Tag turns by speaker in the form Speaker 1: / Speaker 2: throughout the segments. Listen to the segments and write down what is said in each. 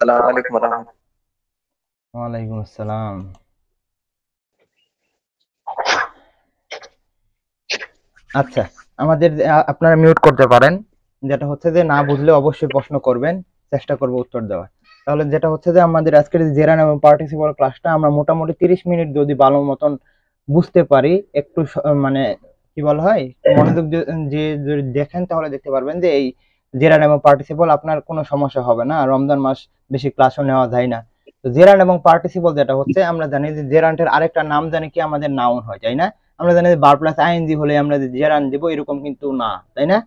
Speaker 1: আসসালামু আলাইকুম রহমতুল্লাহ।
Speaker 2: ওয়ালাইকুম আসসালাম। আচ্ছা, আমাদের আপনারা মিউট করতে পারেন। যেটা হচ্ছে যে না বুঝলে অবশ্যই প্রশ্ন করবেন, চেষ্টা করব উত্তর দেওয়ার। তাহলে যেটা হচ্ছে যে আমাদের আজকের জেরান এবং পার্টিসিপল ক্লাসটা আমরা মোটামুটি 30 মিনিট যদি ভালো মতন বুঝতে পারি, একটু মানে কি বলা হয়, মনোযোগ যে যদি দেখেন তাহলে দেখতে পারবেন যে এই জেরান এবং পার্টিসিপল আপনার কোনো সমস্যা হবে না। রমজান মাস বেশি ক্লাসও নেওয়া যায় না। তো জেরান এবং পার্টিসিপল যেটা হচ্ছে, আমরা জানি যে জেরান্টের আরেকটা নাম জানি কি, আমাদের নাউন হয়, তাই না? আমরা জানি যে বার প্লাস আইএনজি হলে আমরা যে জেরান দিব, এরকম কিন্তু না, তাই না?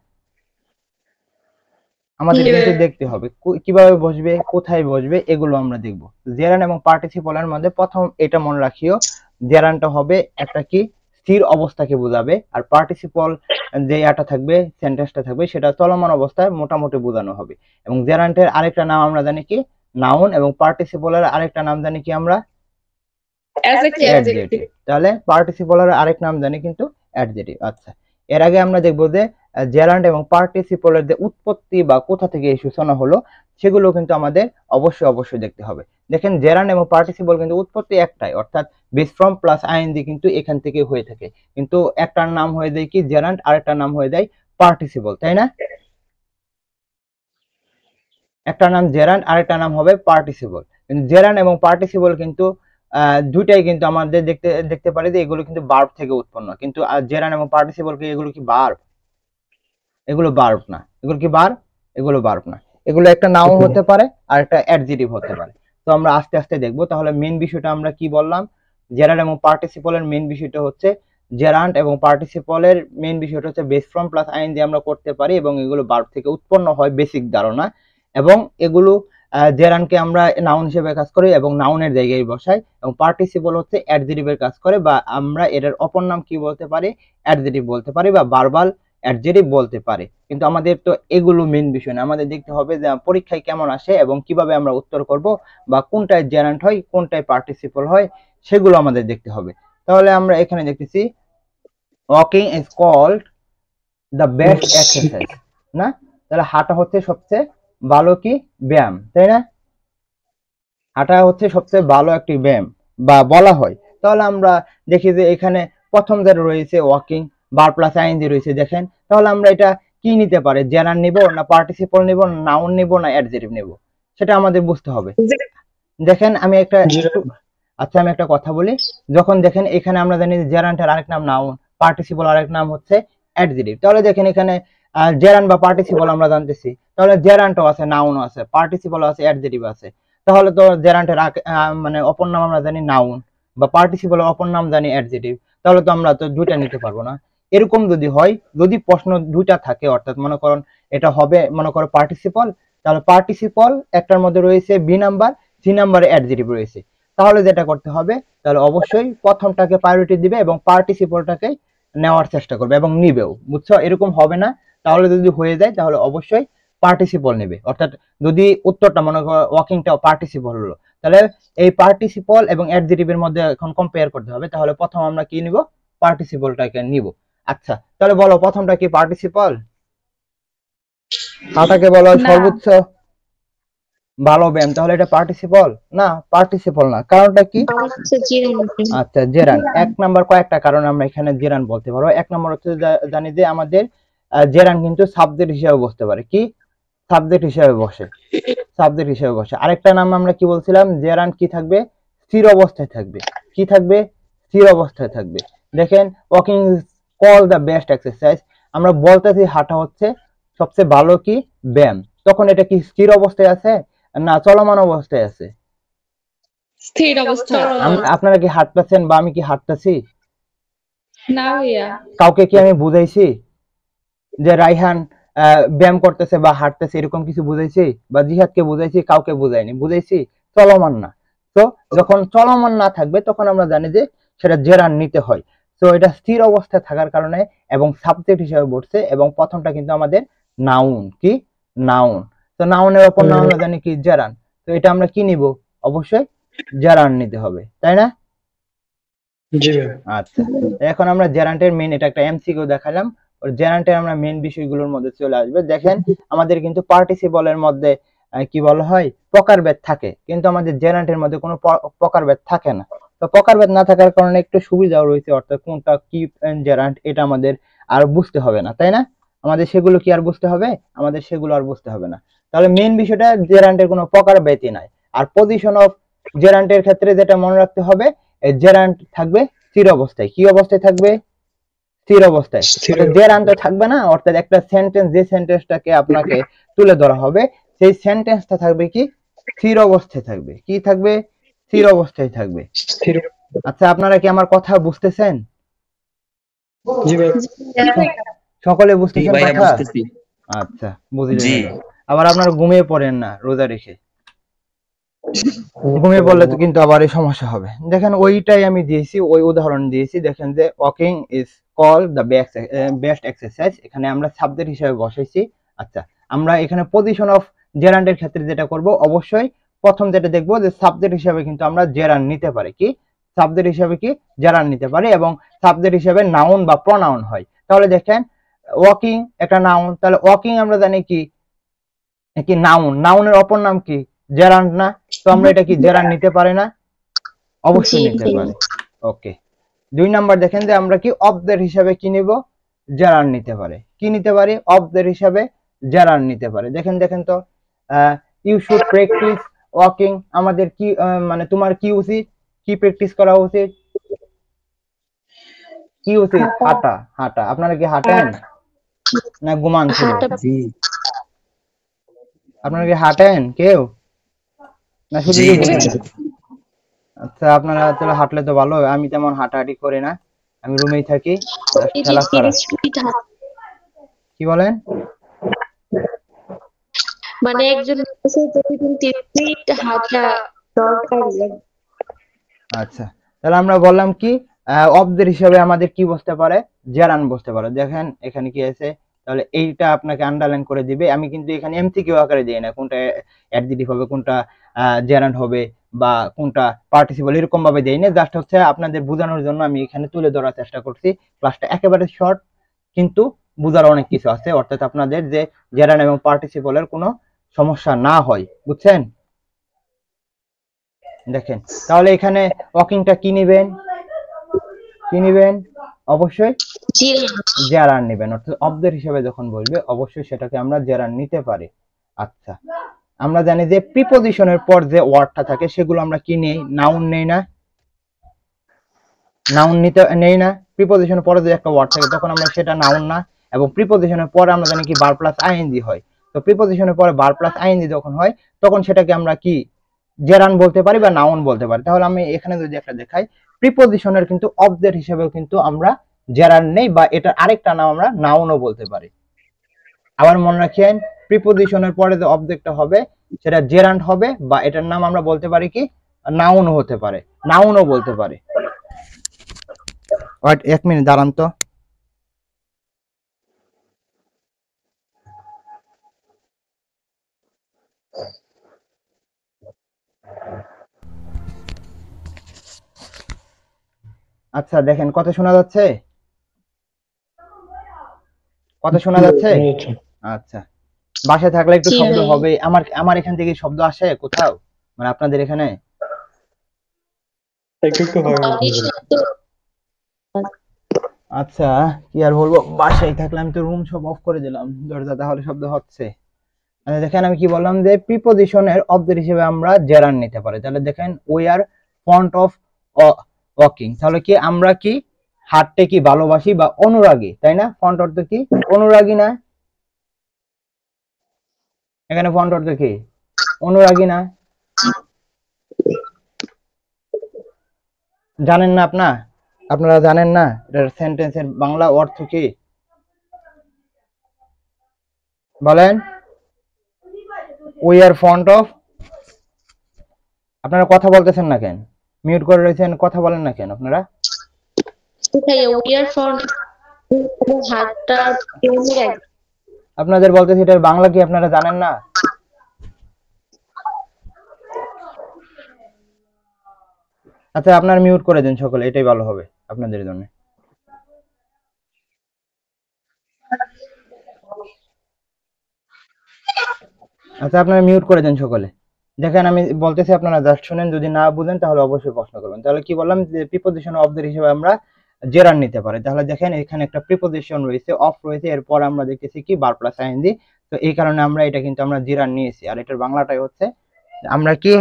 Speaker 2: আমাদের কিন্তু দেখতে হবে কিভাবে বসবে, কোথায় বসবে, এগুলো আমরা দেখব। জেরান এবং পার্টিসিপলের মধ্যে প্রথম এটা মনে রাখিও, জেরানটা হবে একটা কি, স্থির অবস্থাকে বোঝাবে, আর পার্টিসিপল যে এটা থাকবে, সেন্টেন্সটা থাকবে, সেটা চলমান অবস্থায় মোটামুটি বোঝানো হবে। এবং জেরান্টের আরেকটা নাম আমরা জানি কি, নাউন, এবং পার্টিসিপলের আরেকটা নাম জানি কি আমরা, অ্যাডজেক্টিভ। তাহলে পার্টিসিপলের আরেক নাম জানি কিন্তু অ্যাডজেক্টিভ। আচ্ছা, এর আগে আমরা দেখবো যে জেরান্ড এবং পার্টিসিপলের যে উৎপত্তি বা কোথা থেকে এই সূচনা হলো, সেগুলো কিন্তু আমাদের অবশ্যই অবশ্যই দেখতে হবে। দেখেন, জেরান্ড এবং পার্টিসিপল কিন্তু উৎপত্তি একটাই, অর্থাৎ বেস ফ্রম প্লাস আইএনজি কিন্তু এখান থেকে হয়ে থাকে। কিন্তু একটার নাম হয়ে যায় কি জেরান্ড, আরেকটার নাম হয়ে যায় পার্টিসিপল, তাই না? একটা নাম জেরান্ড, আরেকটা নাম হবে পার্টিসিপল। কিন্তু জেরান্ড এবং পার্টিসিপল কিন্তু দুইটাই কিন্তু আমাদের দেখতে দেখতে পারি যে এগুলো কিন্তু ভার্ব থেকে উৎপন্ন। কিন্তু জেরান্ড এবং পার্টিসিপল কি এগুলো কি ভার্ব? এগুলো ভার্ব না। এগুলো কি ভার্ব? এগুলো ভার্ব না। এগুলো একটা নাউন হতে পারে আর একটা অ্যাডজেক্টিভ হতে পারে। তো আমরা আস্তে আস্তে দেখবো। তাহলে মেইন বিষয়টা আমরা কি বললাম, জেরান্ড এবং পার্টিসিপলের মেইন বিষয়টা হচ্ছে, জেরান্ড এবং পার্টিসিপলের মেইন বিষয়টা হচ্ছে বেস ফ্রম প্লাস আইন দিয়ে আমরা করতে পারি, এবং এগুলো ভার্ব থেকে উৎপন্ন হয়, বেসিক ধারণা। এবং এগুলো জেরান্ডকে আমরা নাউন হিসেবে কাজ করি এবং নাউনের জায়গায় বসাই, এবং পার্টিসিপল হচ্ছে অ্যাডজেক্টিভের কাজ করে, বা আমরা এর অপর নাম কি বলতে পারি, অ্যাডজেক্টিভ বলতে পারি, বা ভার্বাল অ্যাডজেক্টিভ বলতে পারে। কিন্তু আমাদের তো এগুলো মেইন বিষয় না, আমাদের দেখতে হবে যে পরীক্ষায় কেমন আসে এবং কিভাবে আমরা উত্তর করব, বা কোনটায় জেরান্ট হয় কোনটায় পার্টিসিপল হয়, সেগুলো আমাদের দেখতে হবে। তাহলে আমরা এখানে দেখতেছি, walking is called the best exercise, না? তাহলে হাঁটা হচ্ছে সবচেয়ে ভালো কি ব্যায়াম, তাই না? হাঁটা হচ্ছে সবচেয়ে ভালো একটি ব্যায়াম বা বলা হয়। তাহলে আমরা দেখি যে এখানে প্রথম যেটা রয়েছে ওয়াকিং, বার প্লাস আইএনজি রয়েছে, দেখেন। তাহলে আমরা এটা কি নিতে পারি, জেনার নিব না পার্টিসিপল নিব, না নাউন নিব, না অ্যাডজেক্টিভ নিব, সেটা আমাদের বুঝতে হবে। দেখেন আমি একটা আচ্ছা, আমি একটা কথা বলি। যখন দেখেন এখানে আমরা জানি জেরান্টের আরেক নাম নাউন, পার্টিসিপল আরেক নাম হচ্ছে অ্যাডজেক্টিভ। তাহলে দেখেন এখানে জেরান বা পার্টিসিপল আমরা জানতেছি, তাহলে জেরান্টও আছে, নাউনও আছে, পার্টিসিপল আছে, অ্যাডজেক্টিভ আছে। তাহলে তো জেরান্টের মানে অপর নাম আমরা জানি নাউন, বা পার্টিসিপলের অপর নাম জানি অ্যাডজেক্টিভ। তাহলে তো আমরা তো দুইটা নিতে পারবো না। এরকম যদি হয়, যদি প্রশ্ন দুইটা থাকে, অর্থাৎ মনে করেন এটা হবে, মনে করো পার্টিসিপল, তাহলে পার্টিসিপল একটার মধ্যে রয়েছে বি নাম্বার, সি নাম্বারে অ্যাডজেক্টিভ রয়েছে। তাহলে যেটা করতে হবে, তাহলে অবশ্যই প্রথমটাকে প্রায়োরিটি দিবে এবং পার্টিসিপলটাকে নেওয়ার চেষ্টা করবে এবং নিবেও, বুঝছো? এরকম হবে না। তাহলে যদি হয়ে যায় তাহলে অবশ্যই পার্টিসিপল নেবে। অর্থাৎ যদি উত্তরটা মনে করো ওয়াকিংটা পার্টিসিপল হলো, তাহলে এই পার্টিসিপল এবং অ্যাডজেক্টিভের মধ্যে এখন কম্পেয়ার করতে হবে। তাহলে প্রথম আমরা কি নিব, পার্টিসিপলটাকে নিব। আচ্ছা, তাহলে বলো প্রথমটা কি পার্টিসিপল? হাঁটাকে বলা হয় সর্বোচ্চ ভালো ব্যায়াম, তাহলে এটা পার্টিসিপল না? পার্টিসিপল না, কারণটা কি? আচ্ছা, জেরান। এক নাম্বার কয়েকটা কারণে আমরা এখানে জেরান বলতে পারবো। এক নাম্বার হচ্ছে জানি যে আমাদের জেরান কিন্তু সাবজেক্ট হিসেবে বসতে পারে। কি সাবজেক্ট হিসেবে বসে? সাবজেক্ট হিসেবে বসে। আরেকটা নাম আমরা কি বলছিলাম, জেরান কি থাকবে, স্থির অবস্থায় থাকবে। কি থাকবে? স্থির অবস্থায় থাকবে। দেখেন, walking is call the best exercise, আমরা বলতেছি হাঁটা হচ্ছে সবচেয়ে ভালো কি ব্যায়াম, তখন এটা কি স্থির অবস্থায় আছে না চলমান অবস্থায় আছে?
Speaker 3: স্থির অবস্থা।
Speaker 2: আপনারা কি হাঁটতেছেন বা আমি কি হাঁটতেছি?
Speaker 3: না ভাইয়া।
Speaker 2: কাউকে কি আমি বুঝাইছি যে রাইহান ব্যায়াম করতেছে বা হাঁটতেছে, এরকম কিছু বুঝাইছি? বা জিহাদকে বুঝাইছি? কাউকে বুঝাইনি। বুঝাইছি চলমান না। তো যখন চলমান না থাকবে তখন আমরা জানি যে সেটা জেরান নিতে হয়। তো এটা স্থির অবস্থায় থাকার কারণে এবং সাবজেক্ট হিসেবে বসছে, এবং প্রথমটা কিন্তু আমাদের নাউন। কি নাউন? তো নাউনের অপর নাম আমরা জানি কি জেরান। তো এটা আমরা কি নিব, অবশ্যই জেরান নিতে হবে, তাই না? আচ্ছা, এখন আমরা জেরান্টের মেইন, এটা একটা এমসিকিউ দেখালাম, জেরান্টের আমরা মেইন বিষয়গুলোর মধ্যে চলে আসবে। দেখেন, আমাদের কিন্তু পার্টিসিপলের মধ্যে কি বলা হয় প্রকারভেদ থাকে, কিন্তু আমাদের জেরান্টের মধ্যে কোনো প্রকারভেদ থাকে না। তো প্রকারভেদ না থাকার কারণে একটু সুবিধাও রয়েছে, অর্থাৎ কোনটা কি জেরান্ট এটা আমাদের আর বুঝতে হবে না, তাই না? আমাদের সেগুলো কি আর বুঝতে হবে? আমাদের সেগুলো আর বুঝতে হবে না। তাহলে মেইন বিষয়টা জেরান্টের কোনো প্রকারভেদই নাই। আর পজিশন অফ জেরান্টের ক্ষেত্রে যেটা মনে রাখতে হবে, জেরান্ট থাকবে স্থির অবস্থায়। কি অবস্থায় থাকবে? স্থির অবস্থায়। অর্থাৎ জেরান্ট থাকবে না, অর্থাৎ একটা সেন্টেন্স, যে সেন্টেন্সটাকে আপনাকে তুলে ধরা হবে সেই সেন্টেন্সটা থাকবে কি স্থির অবস্থায় থাকবে। কি থাকবে? স্থির অবস্থায় থাকবে। আচ্ছা, আপনারা কি আমার কথা বুঝতেছেন? সকলে বুঝতেছেন কথা? আচ্ছা, বুঝলে গেল। আবার আপনারা ঘুমিয়ে পড়েন না রোজা রেখে, ঘুমিয়ে পড়লে তো কিন্তু আবার এই সমস্যা হবে। দেখেন ওইটাই আমি দিয়েছি, ওই উদাহরণ দিয়েছি। দেখেন যে walking is call the best exercise, এখানে আমরা সাবজেক্ট হিসেবে বসাইছি। আচ্ছা, আমরা এখানে পজিশন অফ জেরান্ডের ক্ষেত্রে যেটা করব, অবশ্যই প্রথম যেটা দেখবো যে সাবজেক্ট হিসেবে কিন্তু আমরা জেরান্ড নিতে পারি। কি সাবজেক্ট হিসেবে কি জেরান্ড নিতে পারি, এবং সাবজেক্ট হিসেবে নাউন বা প্রনাউন হয়। তাহলে দেখেন ওয়াকিং একটা নাউন, তাহলে ওয়াকিং আমরা জানি কি কি নাউন, নাউনের অপর নাম কি? জেরান্ড না? তো আমরা এটা কি জেরান্ড নিতে পারি না? অবশ্যই নিতে পারি। ওকে, 2 নাম্বার দেখেন যে আমরা কি অবজেক্ট হিসাবে কি নিব? জেরান্ড নিতে পারে। কি নিতে পারি? অবজেক্ট হিসাবে জেরান্ড নিতে পারে। দেখেন তো ইউ শুড প্র্যাকটিস ওয়াকিং, আমাদের কি মানে তোমার কি উচিত? কি প্র্যাকটিস করা উচিত? কি উচিত? হাঁটা। হাঁটা। আপনারা কি হাঁটেন না ঘুমান শুধু? আপনারা কি হাঁটেন কেউ, না শুধু ঘুমান? আচ্ছা, আপনারা তাহলে হাঁটলে তো ভালো। আমি তেমন হাঁটাহাঁটি করি না, আমি রুমেই থাকি, খেলা করা। কি বলেন?
Speaker 3: মানে একজন প্রতিদিন 30 মিনিট হাঁটা দরকারি।
Speaker 2: আচ্ছা, তাহলে আমরা বললাম কি অবজেক্ট হিসেবে আমাদের কি বসতে পারে? জেরান বসতে পারে। দেখেন এখানে কি আছে, তাহলে এইটা আপনাকে আন্ডারলাইন করে দিবে। আমি কিন্তু এখানে এমসিকিউ আকারে দিই না, কোনটা অ্যাডজেক্টিভ হবে, কোনটা জেরান্ড হবে, বা কোনটা পার্টিসিপল, এরকম ভাবে দেই না। জাস্ট হচ্ছে আপনাদের বোঝানোর জন্য আমি এখানে তুলে ধরার চেষ্টা করছি। ক্লাসটা একেবারে শর্ট, কিন্তু বোঝার অনেক কিছু আছে, অর্থাৎ আপনাদের যে জেরান্ড এবং পার্টিসিপলের কোনো সমস্যা না হয়, বুঝছেন? দেখেন তাহলে এখানে ওয়াকিংটা কি নিবেন? কি নিবেন? অবশ্যই জেরার নেবেন, অর্থাৎ অবজেক্ট হিসেবে যখন বলবে অবশ্যই সেটাকে আমরা জেরার নিতে পারি। আচ্ছা, আমরা জানি যে প্রিপজিশনের পর যে ওয়ার্ডটা থাকে সেগুলো আমরা কি নেই? নাউন নেই না? নাউন নিতে নেই না? প্রিপজিশনের পরে যে একটা ওয়ার্ড থাকে তখন আমরা সেটা নাউন না, এবং প্রিপজিশনের পরে আমরা জানি কি বার প্লাস আইএনজি হয়। তো প্রিপজিশনের পরে বার প্লাস আইএনজি যখন হয় তখন সেটাকে আমরা কি জেরান বলতে পারি বা নাউন বলতে পারি। তাহলে আমি এখানে যদি একটা দেখাই, প্রিপজিশনের কিন্তু অবজেক্ট হিসেবেও কিন্তু আমরা জেরান নেই, বা এটার আরেকটা নাম আমরা নাউনও বলতে পারি। আবার মনে রাখেন, প্রিপজিশনের পরে যে অবজেক্টটা হবে সেটা জেরান্ট হবে, বা এটার নাম আমরা বলতে পারি কি নাউনও হতে পারে, নাউনও বলতে পারে। ওয়েট 1 মিনিট দাঁড়ান তো। আচ্ছা, দেখেন কথা শোনা যাচ্ছে? কথা শোনা যাচ্ছে? আচ্ছা, বাসায় থাকলে একটু শব্দ হবে। আমার এখান থেকে শব্দ আসে কোথাও, মানে আপনাদের এখানে? আচ্ছা, কি আর বলবো, বাসায় থাকলে আমি তো রুম সব অফ করে দিলাম দরজা, তাহলে শব্দ হচ্ছে। আচ্ছা, দেখেন আমি কি বললাম যে প্রিপজিশনের অবজেক্ট হিসেবে আমরা জেরান নিতে পারি। তাহলে দেখেন we are fond of walking, তাহলে কি আমরা কি হাঁটতে কি ভালোবাসি বা অনুরাগী, তাই না? ফন্ড অর্থ কি? অনুরাগী না? এখানে ফন্ড অর্থ কি? অনুরাগী না? জানেন না আপনারা জানেন না এটার সেন্টেন্সের বাংলা অর্থ কি? বলেন। উই আর ফন্ড অফ, আপনারা কথা বলতেছেন না কেন? মিউট করে রয়েছেন, কথা বলেন না কেন আপনারা? আপনাদের বলতেছি এটার বাংলা কি আপনারা জানেন না? আচ্ছা, আপনারা মিউট করে দিন সকলে, এটাই ভালো হবে আপনাদের জন্য। আচ্ছা, আপনারা মিউট করে দেন সকলে। দেখেন আমি বলতেছি, আপনারা জাস্ট শুনেন, যদি না বুঝেন তাহলে অবশ্যই প্রশ্ন করবেন। তাহলে কি বললাম যে প্রিপোজিশন অফ দ্য হিসেবে আমরা জেরান নিতে পারি। তাহলে দেখেন এখানে একটা প্রিপোজিশন রয়েছে, অফ রয়েছে, এরপর আমরা দেখতেছি কি ভার্ব প্লাস আইএনজি। তো এই কারণে আমরা এটা কিন্তু আমরা জেরান নিয়েছি। আর এটার বাংলাটাই হচ্ছে আমরা কি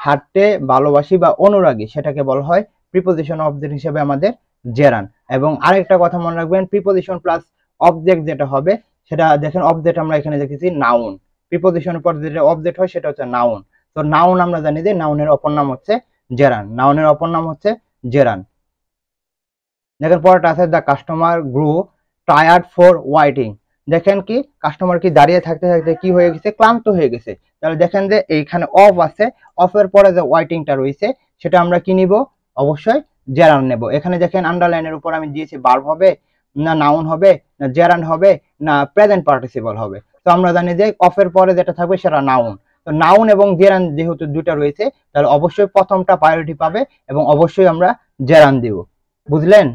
Speaker 2: হাঁটতে ভালোবাসি বা অনুরাগী, সেটাকে বলা হয় প্রিপোজিশন অফ দ্য হিসেবে আমাদের জেরান। এবং আরেকটা কথা মনে রাখবেন, প্রিপোজিশন প্লাস অবজেক্ট যেটা হবে সেটা দেখেন, অবজেক্ট আমরা এখানে দেখেছি নাউন, প্রিপোজিশনের পর যেটা অবজেক্ট হয় সেটা হচ্ছে নাউন। তো নাউন আমরা জানি যে নাউনের অপর নাম হচ্ছে জেরান, নাউনের অপর নাম হচ্ছে জেরান। দেখেন পরেরটা আছে the customer grew tired for waiting. দেখেন কি কাস্টমার কি দাঁড়িয়ে থাকতে থাকতে কি হয়ে গেছে, ক্লান্ত হয়ে গেছে। তাহলে দেখেন যে এইখানে অফ আছে, অফের পরে যে ওয়াইটিংটা রয়েছে সেটা আমরা কি নিব, অবশ্যই জেরান নেব। এখানে দেখেন আন্ডারলাইনের উপর আমি দিয়েছি ভার্ব হবে না নাউন হবে না জেরান হবে না প্রেজেন্ট পার্টিসিপল হবে। তো আমরা জানি যে অফের পরে যেটা থাকবে সেটা নাউন। তো নাউন এবং জেরান যেহেতু দুইটা রয়েছে তাহলে অবশ্যই প্রথমটা প্রায়োরিটি পাবে এবং অবশ্যই আমরা জেরান দিব। বুঝলেন?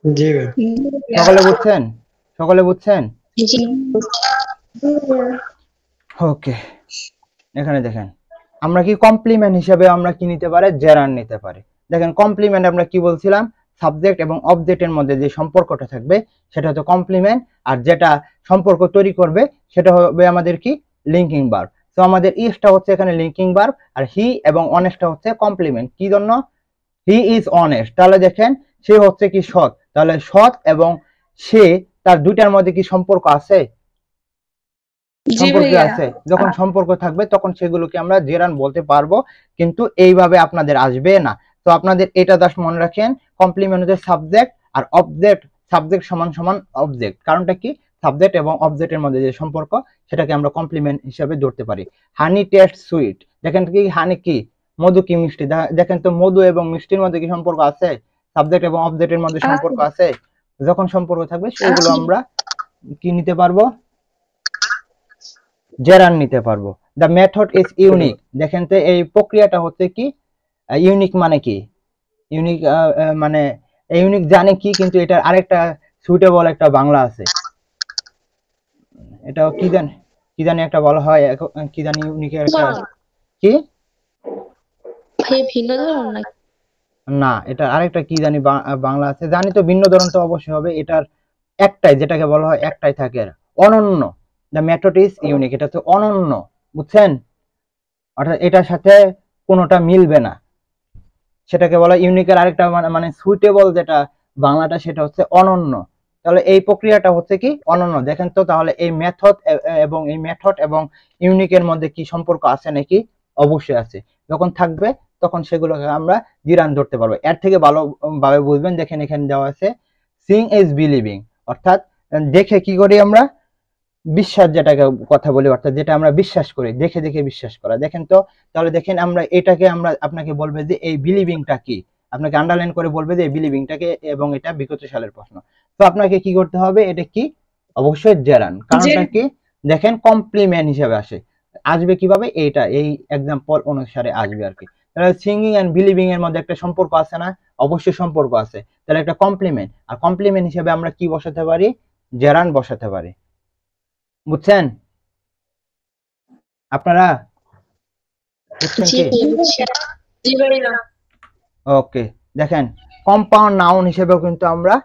Speaker 1: জি ভাই।
Speaker 2: সকলে বুঝছেন? সকলে বুঝছেন?
Speaker 3: জি।
Speaker 2: ওকে, এখানে দেখেন আমরা কি কমপ্লিমেন্ট হিসেবে আমরা কি নিতে পারি, জেরান নিতে পারি। দেখেন কমপ্লিমেন্ট আমরা কি বলছিলাম, সাবজেক্ট এবং অবজেক্টের মধ্যে যে সম্পর্কটা থাকবে সেটা হচ্ছে কমপ্লিমেন্ট, আর যেটা সম্পর্ক তৈরি করবে সেটা হবে আমাদের কি লিঙ্কিং ভার্ব। তো আমাদের ইজটা হচ্ছে এখানে লিঙ্কিং ভার্ব, আর হি এবং অনেস্টটা হচ্ছে কমপ্লিমেন্ট। কি জন্য? হি ইজ অনেস্ট, তাহলে দেখেন সে হচ্ছে কি সৎ, তাহলে সৎ এবং সে তার দুইটার মধ্যে কি সম্পর্ক আছে? সম্পর্ক আছে। যখন সম্পর্ক থাকবে তখন সেগুলোকে আমরা জেরান বলতে পারবো, কিন্তু এইভাবে আপনাদের আসবে না। তো আপনাদের এটা জাস্ট মনে রাখেন, কমপ্লিমেন্ট হচ্ছে সাবজেক্ট আর অবজেক্ট, সাবজেক্ট সমান সমান অবজেক্ট। কারণটা কি, সাবজেক্ট এবং অবজেক্টের মধ্যে যে সম্পর্ক সেটাকে আমরা কমপ্লিমেন্ট হিসেবে ধরতে পারি। হানি টেস্ট সুইট, দেখেন কি হানি কি, মধু কি মিষ্টি। দেখেন তো মধু এবং মিষ্টির মধ্যে কি সম্পর্ক আছে? সাবজেক্ট এবং অবজেক্টের মধ্যে সম্পর্ক আছে। যখন সম্পর্ক থাকবে সেগুলো আমরা কি নিতে পারবো, জেরান নিতে পারবো। দ্য মেথড ইজ ইউনিক, দেখেন তো এই প্রক্রিয়াটা হচ্ছে কি ইউনিক, মানে কি ইউনিক, মানে ইউনিক জানে কি, কিন্তু এটার আরেকটা সুইটেবল একটা বাংলা আছে, এটা কি জানি একটা বলা হয়, কি জানি ইউনিকের একটা কি
Speaker 3: ভিন্ন ধরন নাকি?
Speaker 2: না, এটা আরেকটা কি জানি বাংলা আছে, জানি তো ভিন্ন ধরন তো অবশ্যই হবে। এটার একটাই, যেটাকে বলা হয় একটাই থাকে, অনন্য। দ্য মেথড ইজ ইউনিক, এটা তো অনন্য, বুঝছেন? অর্থাৎ এটার সাথে কোনোটা মিলবে না, সেটাকে বলা ইউনিকের আরেকটা মানে সুইটেবল যেটা বাংলাটা সেটা হচ্ছে অনন্য। তাহলে এই প্রক্রিয়াটা হচ্ছে কি অনন্য। দেখেন তো তাহলে এই মেথড এবং ইউনিকের মধ্যে কি সম্পর্ক আছে নাকি? অবশ্যই আছে। যখন থাকবে তখন সেগুলোকে আমরা জিরান ধরতে পারবো। এর থেকে ভালোভাবে বুঝবেন, দেখেন এখানে দেওয়া আছে সিং ইজ বিলিভিং, অর্থাৎ দেখে কি করি আমরা, বিশ্বাস যেটাকে কথা বলি, অর্থাৎ যেটা আমরা বিশ্বাস করি, দেখে দেখে বিশ্বাস করা। দেখেন তো তাহলে দেখেন আমরা এটাকে আমরা আপনাকে বলবে যে এই বিলিভিংটা কি, আপনাকে আন্ডারলাইন করে বলবে যে এই বিলিভিংটাকে, এবং এটা বিগত সালের প্রশ্ন। তো আপনাকে কি করতে হবে, এটা কি অবশ্যই জেরান। কারণটা কি, দেখেন কমপ্লিমেন্ট হিসেবে আসবে কিভাবে, এইটা এই এক্সাম্পল অনুসারে আসবে আর কি। তাহলে সিঙ্গিং এন্ড বিলিভিং এর মধ্যে একটা সম্পর্ক আছে না? অবশ্যই সম্পর্ক আছে। তাহলে একটা কমপ্লিমেন্ট, আর কমপ্লিমেন্ট হিসেবে আমরা কি বসাতে পারি, জেরান বসাতে পারি। বুঝছেন আপনারা? বুঝছেন কি? ওকে, দেখেন কম্পাউন্ড নাউন হিসেবেও কিন্তু আমরা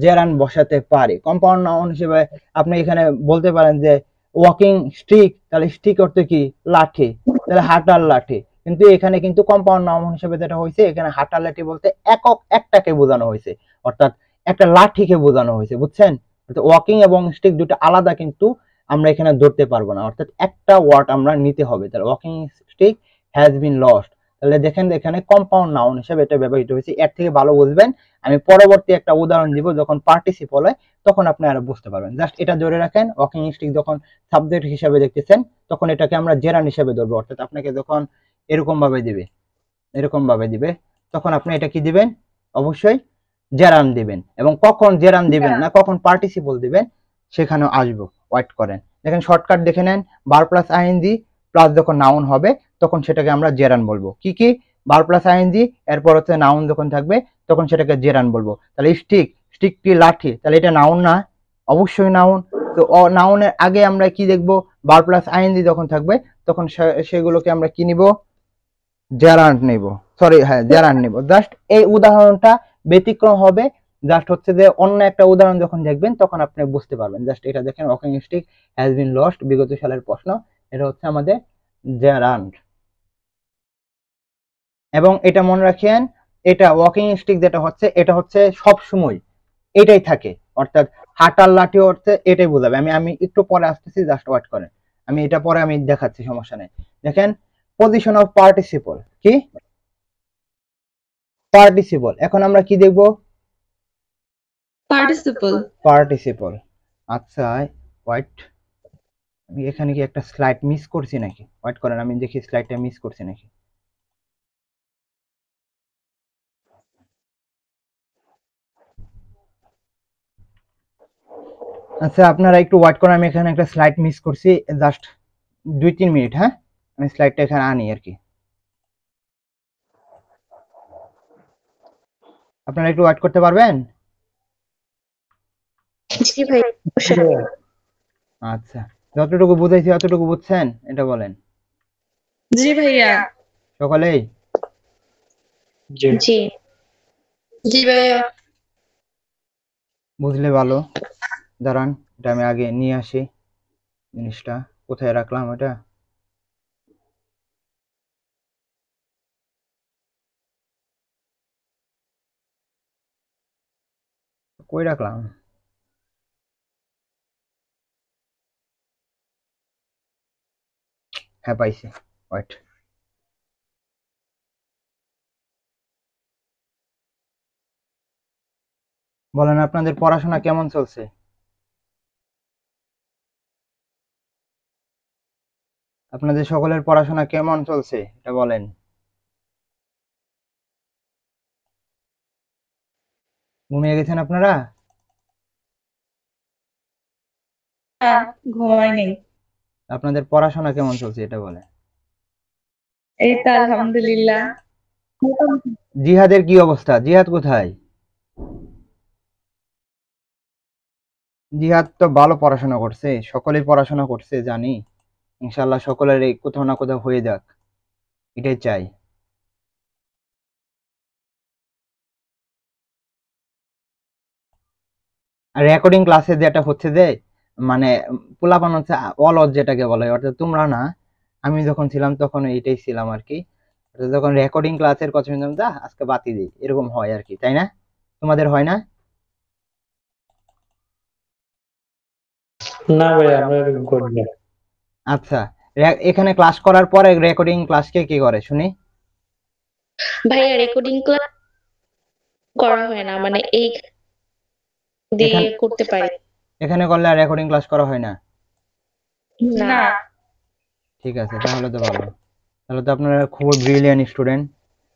Speaker 2: জেরান বসাতে পারি। কম্পাউন্ড নাউন হিসেবে আপনি এখানে বলতে পারেন যে ওয়াকিং স্টিক, তাহলে স্টিক অর্থ কি, লাঠি, তাহলে হাঁটার লাঠি। কিন্তু এখানে কিন্তু কম্পাউন্ড নাউন হিসেবে যেটা হয়েছে, এখানে হাঁটার লাঠি বলতে একক একটাকে বোঝানো হয়েছে, অর্থাৎ একটা লাঠিকে বোঝানো হয়েছে। বুঝছেন? ওয়াকিং এবং স্টিক দুটো আলাদা কিন্তু আমরা এখানে ধরতে পারবো না, অর্থাৎ একটা ওয়ার্ড আমরা নিতে হবে। তাহলে walking stick has been lost, তাহলে দেখেন এখানে কম্পাউন্ড নাউন হিসেবে এটা ব্যবহৃত হয়েছে। এর থেকে ভালো বুঝবেন আমি পরবর্তী একটা উদাহরণ দিব, যখন পার্টিসিপল হয় তখন আপনি আরো বুঝতে পারবেন। জাস্ট এটা ধরে রাখেন, ওয়াকিং স্টিক যখন সাবজেক্ট হিসেবে দেখতেছেন তখন এটাকে আমরা জেরান হিসেবে ধরবো, অর্থাৎ আপনাকে যখন এরকম ভাবে দিবে তখন আপনি এটা কি দিবেন, অবশ্যই জেরান দিবেন। এবং কখন জেরান দিবেন না কখন পার্টিসিপল দিবেন সেখানেও আসবো, ওয়েট করেন। দেখেন শর্টকাট দেখে নেন, ভার্ব প্লাস আইএনজি প্লাস যখন নাউন হবে তখন সেটাকে আমরা জেরান বলবো। কি কি, ভার্ব প্লাস আইএনজি, এরপর হচ্ছে নাউন যখন থাকবে তখন সেটাকে জেরান বলবো। তাহলে স্টিক কি লাঠি, তাহলে এটা নাউন না? অবশ্যই নাউন। তো নাউনের আগে আমরা কি দেখবো, বার প্লাস আইএনজি যখন থাকবে তখন সেগুলোকে আমরা কি নিব, জেরান্ড নিব, সরি হ্যাঁ জেরান্ড নিব। জাস্ট এই উদাহরণটা ব্যতিক্রম হবে, জাস্ট হচ্ছে যে অন্য একটা উদাহরণ যখন দেখবেন তখন আপনি বুঝতে পারবেন। জাস্ট এটা দেখেন, walking stick has been lost, বিগত সালের প্রশ্ন, এটা হচ্ছে আমাদের জেরান্ড। এবং এটা মনে রাখেন, এটা ওয়াকিং স্টিক যেটা হচ্ছে এটা হচ্ছে সব সময় এটাই থাকে, অর্থাৎ হাঁটার লাঠি হচ্ছে এটাই বোঝাবে। আমি একটু পরে আসতেছি, জাস্ট ওয়েট করেন, আমি এটা পরে আমি দেখাচ্ছি, সমস্যা নেই। দেখেন পজিশন অফ পার্টিসিপল, কি পার্টিসিপল, এখন আমরা কি দেখব,
Speaker 3: পার্টিসিপল।
Speaker 2: পার্টিসিপল। আচ্ছা ওয়েট, আমি এখানে কি একটা স্লাইড মিস করছি নাকি, ওয়েট করেন আমি দেখি স্লাইডটা মিস করছি নাকি। আচ্ছা আপনারা একটু ওয়েট করেন, আমি এখানে একটা স্লাইড মিস করছি, জাস্ট 2-3 মিনিট। হ্যাঁ আমি স্লাইডটা এখানে আনি আর কি, আপনারা একটু ওয়েট করতে পারবেন?
Speaker 3: জি ভাই।
Speaker 2: আচ্ছা, যতটুকু বুঝাইছি অতটুকু বুঝছেন এটা বলেন?
Speaker 3: জি ভাইয়া।
Speaker 2: সকলেই?
Speaker 3: জি জি ভাইয়া।
Speaker 2: বুঝলে ভালো। দাঁড়ান, এটা আমি আগে নিয়ে আসি, জিনিসটা কোথায় রাখলাম এটা। কই রাখলাম, হ্যাঁ পাইছি, ওয়েট। বলেন আপনাদের পড়াশোনা কেমন চলছে? আপনাদের সকলের পড়াশোনা কেমন চলছে এটা বলেন? ঘুমিয়ে গেছেন আপনারা?
Speaker 3: ঘুমাই নেই।
Speaker 2: আপনাদের পড়াশোনা কেমন চলছে এটা বলেন?
Speaker 3: এই তো আলহামদুলিল্লাহ।
Speaker 2: জিহাদের কি অবস্থা, জিহাদ কোথায়? জিহাদ তো ভালো পড়াশোনা করছে, সকলেই পড়াশোনা করছে জানি, ইনশাল্লাহ সকলের এই কোথাও না কোথাও হয়ে যাক, এটাই চাই। আর রেকর্ডিং ক্লাসে যেটা হচ্ছে যে মানে পোলাপান হচ্ছে অলস যেটাকে বলে, অর্থাৎ তোমরা না, আমি যখন ছিলাম তখন এইটাই ছিলাম আর কি। অর্থাৎ যখন রেকর্ডিং ক্লাসের কথা শুনতাম, যা আজকে বাতি দিই, এরকম হয় আর কি, তাই না? তোমাদের হয় না?
Speaker 1: না ভাই, আমরা এরকম করি না।
Speaker 2: আচ্ছা, এখানে ক্লাস করার পরে রেকর্ডিং ক্লাস কে কি করে শুনি?
Speaker 3: ভাইয়া রেকর্ডিং ক্লাস করা হয় না, মানে এই দিয়ে
Speaker 2: এখানে
Speaker 3: করতে পারি
Speaker 2: এখানে করলে আর রেকর্ডিং ক্লাস করা হয় না?
Speaker 3: না।
Speaker 2: ঠিক আছে, তাহলে তো ভালো, তাহলে তো আপনারা খুব ব্রিলিয়ান্ট স্টুডেন্ট,